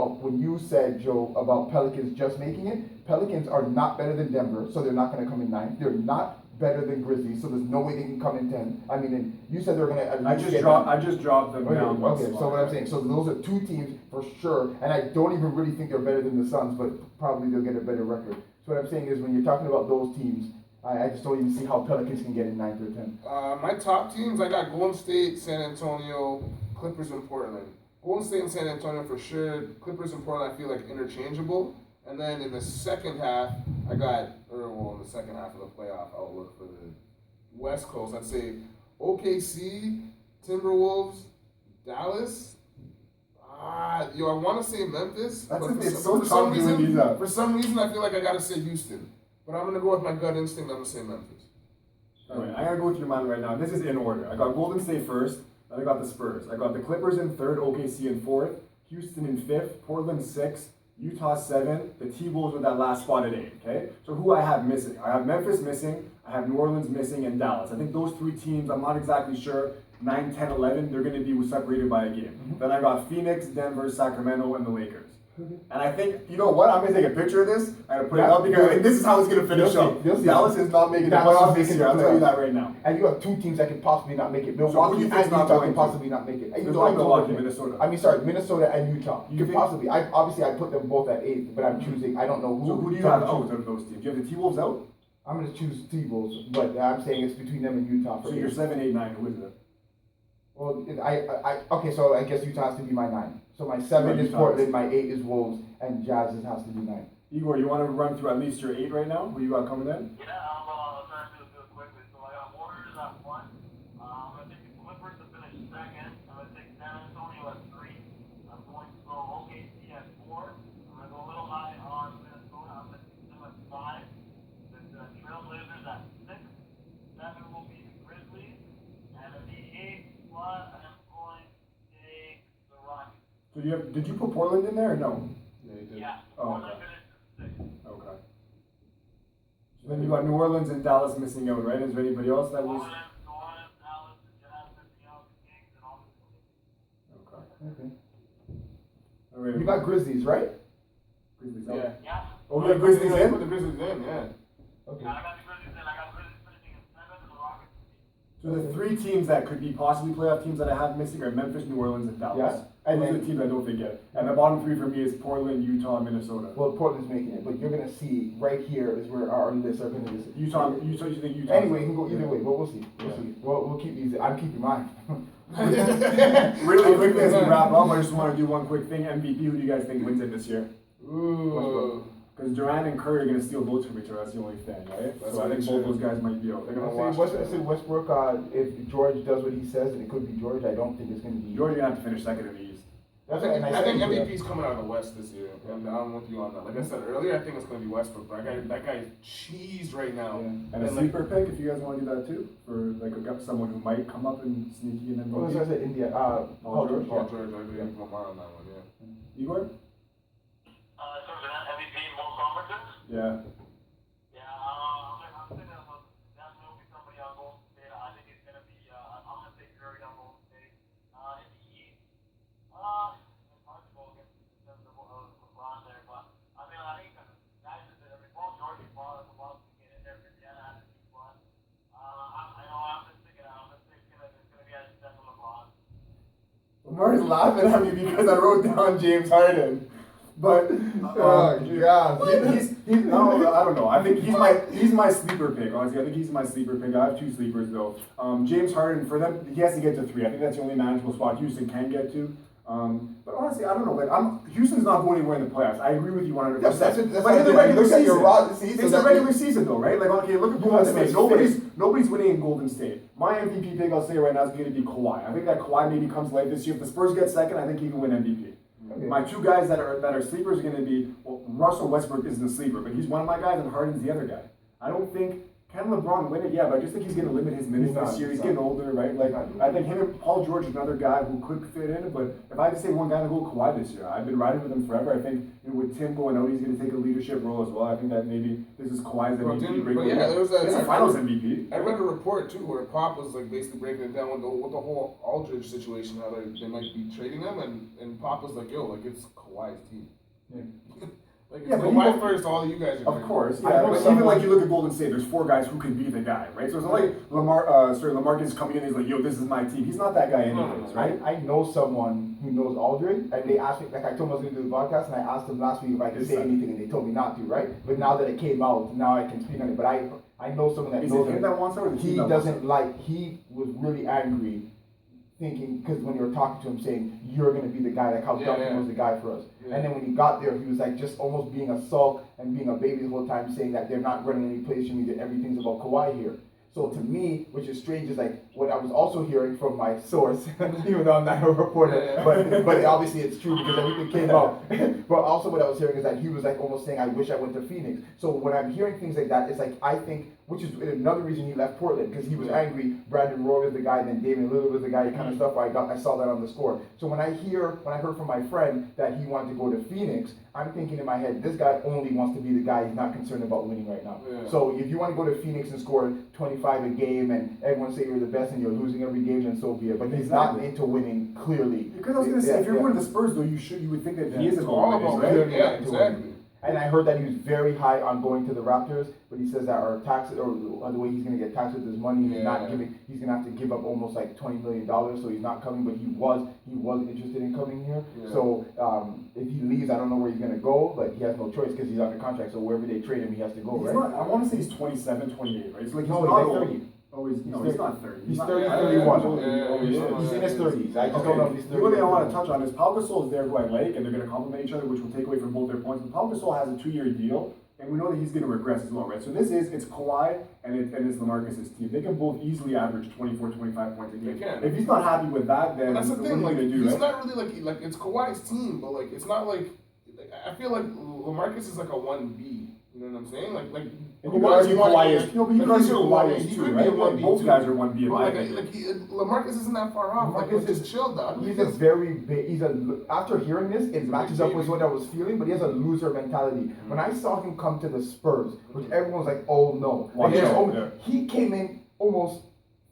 Joe, about Pelicans just making it, Pelicans are not better than Denver, so they're not going to come in 9th. They're not better than Grizzlies, so there's no way they can come in 10th. I mean, and you said they're going to. I just dropped them down. Okay, so what I'm saying, so those are 2 teams for sure, and I don't even really think they're better than the Suns, but probably they'll get a better record. So what I'm saying is, when you're talking about those teams, I just don't even see how Pelicans can get in 9th or 10th. My top teams, I got Golden State, San Antonio, Clippers, and Portland. Golden State and San Antonio for sure. Clippers and Portland I feel like interchangeable. And then in the second half, in the second half of the playoff outlook for the West Coast, I'd say OKC, Timberwolves, Dallas. I want to say Memphis. For some reason, I feel like I got to say Houston. But I'm going to go with my gut instinct. I'm going to say Memphis. All right, I got to go through mine right now. This is in order. I got Golden State first. Then I got the Spurs. I got the Clippers in 3rd, OKC in 4th, Houston in 5th, Portland 6th, Utah 7, the T-Wolves with that last spot at 8, okay? So who I have missing? I have Memphis missing, I have New Orleans missing, and Dallas. I think those 3 teams, I'm not exactly sure, 9, 10, 11, they're going to be separated by a game. Mm-hmm. Then I got Phoenix, Denver, Sacramento, and the Lakers. And I think, you know what, I'm going to take a picture of this, I'm going to put it up because this is how it's going to finish up. Dallas is not making the playoffs this year, I'll tell you that right now. And you have 2 teams that can possibly not make it. Milwaukee and Utah can possibly not make it. Milwaukee, Minnesota. Minnesota and Utah. You could possibly. I put them both at 8th, but I'm choosing. I don't know who. So who do you have out of those teams? Do you have the T-Wolves out? I'm going to choose T-Wolves, but I'm saying it's between them and Utah. So you're 7, 8, 9. Who is it? Well, okay, so I guess Utah has to be my 9. So my 7 is Portland, my 8 is Wolves, and Jazz has to be 9. Igor, you want to run through at least your 8 right now? Who you got coming in? Yeah, I'll try to do it quickly. So I got Warriors at 1. I'm going to take the Clippers to finish second. I'm going to take San Antonio at 3. I'm going to go OKC at 4. I'm going to go a little high on Minnesota. I'm going to take them at 5. The Trailblazers at 6. 7 will be the Grizzlies. And at the 8th spot, I'm going to take the Rockets. So did you put Portland in there or no? Yeah, he did. Yeah, Oh, Portland okay. finished 6th. Okay. So then you got New Orleans and Dallas missing out, right? Is there anybody else that was? New Orleans, Dallas, the Jazz, the Kings, and all the Okay. Okay. All right. You got Grizzlies, right? Grizzlies out. Yeah. Yeah. Oh, we got Grizzlies Yeah, in? put the Grizzlies in, yeah. Okay. Yeah, I got the Grizzlies in. I got Grizzlies finishing in 7th and the Rockets in 8th. So the 3 teams that could be possibly playoff teams that I have missing are Memphis, New Orleans, and Dallas. Yeah. And Those are then- the teams I don't think get. And the bottom 3 for me is Portland, Utah, and Minnesota. Well, Portland's making it, but you're gonna see right here is where our lists are gonna be. Utah, you think Utah? Anyway, you can go either way, but we'll see. We'll see. We'll keep these. I'm keeping mine. Really quickly as we wrap up, I just want to do one quick thing. MVP, who do you guys think wins it this year? Ooh. Because Durant and Curry are going to steal votes from each other. That's the only thing, right? That's So I think very both true. those guys might be out. They're going to I watch. say Westbrook. If George does what he says, and it could be George, I don't think it's gonna be. You're going to have to finish second in the East. That's what, and I think said, MVP's coming out of the West this year. And I'm with you on that. Like I said earlier, I think it's going to be Westbrook. That guy's cheesed right now. And a like, sleeper pick, if you guys want to do that too, for like someone who might come up and sneaky in What was I MVP. said? India. Paul George. Paul George, I agree with Lamar on that one, yeah. Igor? In terms of MVP in both conferences, Yeah. yeah, I'm thinking of definitely somebody on Golden State. I think it's going to be, I'm going to say Curry on Golden State. In the East, it's hard to go against in terms of LeBron there, but I think guys, Paul George and Paul can get in there for Indiana at the spot. I'm just thinking, it's going to be a step from LeBron. Lamar's laughing at me because I wrote down James Harden. But no, I don't know. I think he's my sleeper pick. Honestly, I think he's my sleeper pick. I have 2 sleepers though. James Harden, for them, he has to get to 3. I think that's the only manageable spot Houston can get to. But honestly, I don't know. Like, Houston's not going anywhere in the playoffs. I agree with you 100%. Yes, that's but in the regular look at your season, roster, see, so it's the that- regular season though, right? Like, okay, look at You Golden have to State. make Nobody's winning in Golden State. My MVP pick, I'll say right now, is going to be Kawhi. I think that Kawhi maybe comes late this year. If the Spurs get second, I think he can win MVP. Okay. My 2 guys that are sleepers are going to be, well, Russell Westbrook isn't a sleeper, but he's one of my guys, and Harden's the other guy. I don't think, can LeBron win it? Yeah, but I just think he's going to limit his minutes He's not, this year. He's he's getting not. older, right? Like, I think him and Paul George is another guy who could fit in, but if I had to say one guy to go, Kawhi this year. I've been riding with him forever. I think with Tim going out, he's going to take a leadership role as well. I think that maybe this is Kawhi's MVP. But yeah, there was that. It's a finals MVP. I read a report too where Pop was like basically breaking it down with the whole Aldridge situation, how they might be trading him, and Pop was like, yo, like it's Kawhi's team. Like it's Yeah, but Kawhi you- first, all you guys are Of doing. course, I yeah. know But someone- even like you look at Golden State, there's 4 guys who can be the guy, right? So it's not like Lamarcus coming in and he's like, yo, this is my team. He's not that guy anyways, right? I know someone who knows Aldridge, and they asked me, like I told them I was going to do the podcast, and I asked them last week if I could say anything, and they told me not to, right? But now that it came out, now I can speak on it. But I know someone that Is knows it him that wants it or the he team that wants doesn't like, he was really angry, thinking, because when you were talking to him saying, you're going to be the guy, like how Yeah, Duncan yeah. was the guy for us. Yeah. And then when he got there, he was like just almost being a sulk and being a baby the whole time, saying that they're not running any plays for me, that everything's about Kawhi here. So to me, which is strange, is like what I was also hearing from my source, even though I'm not a reporter, Yeah. but obviously it's true because everything came out. But also what I was hearing is that he was like almost saying, I wish I went to Phoenix. So when I'm hearing things like that, it's like I think, which is another reason he left Portland, because he was angry. Brandon Roy was the guy, then Damian Lillard was the guy, kind of stuff. I saw that on the score. So when I heard from my friend that he wanted to go to Phoenix, I'm thinking in my head, this guy only wants to be the guy. He's not concerned about winning right now. Yeah. So if you want to go to Phoenix and score 25 a game, and everyone say you're the best and you're losing every game, then so be it. But he's not into winning clearly. Because I was gonna say, if you're Yeah. going to the Spurs, though, you would think that he is It's a all goal, about right? winning, yeah, exactly. And I heard that he was very high on going to the Raptors, but he says that our taxes, or the way he's going to get taxed with his money, he's not giving. He's going to have to give up almost like $20 million, so he's not coming. But he was interested in coming here. Yeah. So if he leaves, I don't know where he's going to go, but he has no choice because he's under contract. So wherever they trade him, he has to go. He's Right? not, I want to say he's 27, 28, right? It's like he's No, not he's like old. 30. Oh, he's not 30. He's not- 30, I don't 31. know. Yeah, He's in his 30s. I just Okay. don't know if he's 30. The only thing I want to touch on is Pau Gasol is there who I like, and they're going to complement each other, which will take away from both their points. But Pau Gasol has a 2-year deal, and we know that he's going to regress as well, right? So it's Kawhi and it's LaMarcus' team. They can both easily average 24, 25 points a game. They can. If he's not happy with that, then But that's the what thing, are like, you going to do, he's right? not really like it's Kawhi's team, but like it's not like I feel like LaMarcus is like a 1B. You know what I'm saying? Like And you could argue Kawhi is, but you could he's argue a Kawhi 1B. is He too, could be right? a 1B Both too. guys are 1B in But my like, opinion. LaMarcus isn't that far off. Like, LaMarcus just is- chill, dog. He's a very big. After hearing this, it matches up with what I was feeling. But he has a loser mentality. When I saw him come to the Spurs, which everyone was like, "Oh no!" Watch And out, then, he came in almost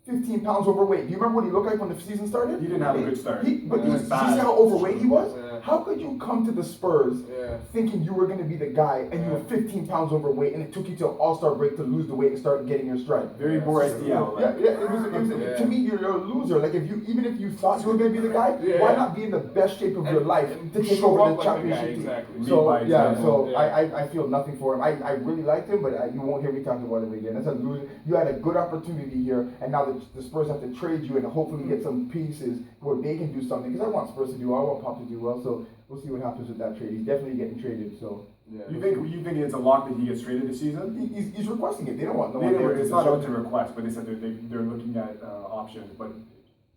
15 pounds overweight. Do you remember what he looked like when the season started? He didn't have a good start. But Yeah, you it's see bad. how overweight he was? Yeah. How could you come to the Spurs Yeah. thinking you were going to be the guy and you were 15 pounds overweight and it took you to an All-Star break to lose the weight and start getting your stride? Very Boris Diaw. Yeah, it was Yeah. to me, you're a loser. Like, even if you thought you were going to be the guy, Yeah. why not be in the best shape of your life and to take show over up the like the guy, championship team? exactly. So, Lead by yeah, example. so Yeah. I feel nothing for him. I really liked him, but you won't hear me talking about him again. That's a loser. You had a good opportunity here, and now the Spurs have to trade you and hopefully get some pieces where they can do something. Because I want Spurs to do well, I want Pop to do well, so we'll see what happens with that trade. He's definitely getting traded, so Yeah. You think it's a lock that he gets traded this season? he's requesting it. They don't want no They one didn't- there. it's not up to request, but they said they're looking at options. But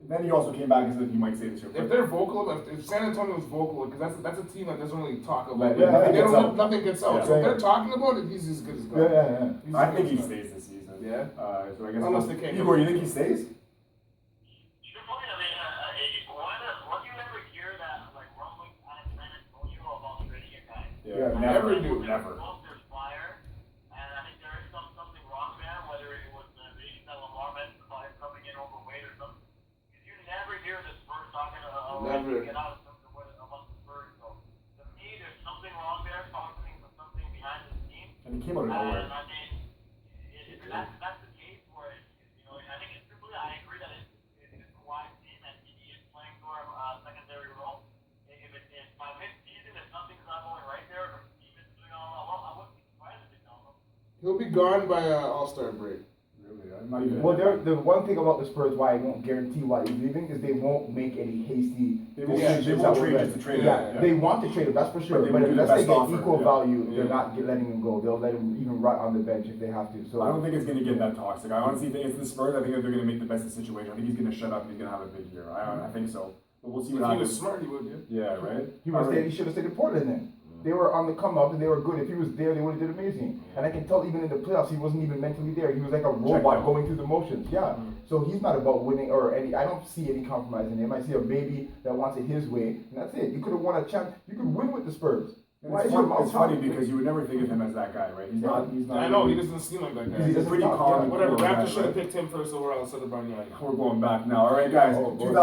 then he also came back and said that he might say this year. If they're vocal, if San Antonio's vocal, because that's a team that doesn't really talk about Yeah, it. nothing They gets don't out. nothing gets out. Yeah. So if they're talking about it, he's as good as gone. Yeah. He's I as think good he as gone. stays this season. Yeah? So I guess Unless they can't Igor, get- you think he stays? Good point. I mean, what do you ever hear that like rumbling out of San Antonio about trading a guy? Yeah, never never do. Never. There's fire, and I think there is something wrong there, whether it was the reason that Lamar mentioned about him coming in overweight or something. Because you never hear the Spurs talking about Never. get out of something about the Spurs. So to me, there's something wrong there, something behind the scenes. And he came out of nowhere. And I mean, if that's the case, where I think it's simply, I agree that it's Kawhi's team and he is playing for a secondary role. If by mid-season, if nothing's not going right there, or the team is doing all well, I wouldn't be surprised if they don't. He'll be gone by All-Star break. Really, I'm not even. Well, the one thing about the Spurs why I won't guarantee why he's leaving is they won't make any hasty They won't decisions. trade that just to trade. Yeah, him. they want to trade him, that's for sure. they But would do the unless they best get offer, equal yeah. value, they're Yeah. not letting him go. They'll let him even rot on the bench if they have to. So I don't think it's going to get that toxic. I honestly think it's the Spurs. I think that they're going to make the best of the situation. I think he's going to shut up and he's going to have a big year. I think so. But we'll see If what he was happens. smart, he would, yeah. Yeah, right? he should have stayed in Portland then. They were on the come up and they were good. If he was there, they would have did amazing. And I can tell even in the playoffs, he wasn't even mentally there. He was like a robot out. going through the motions. Yeah. So he's not about winning or any. I don't see any compromise in him. I see a baby that wants it his way, and that's it. You could have won a champ. You could win with the Spurs. And Why it's is your funny, mouth it's funny talking? because you would never think of him as that guy, right? He's not. He's not. I know, he doesn't seem like that He guy. He's a doesn't pretty talk, calm. yeah. and Whatever, cool guy, Raptors should have right? picked him first overall instead of Bargnani. We're going back now. All right, guys. Oh, boy. 2000.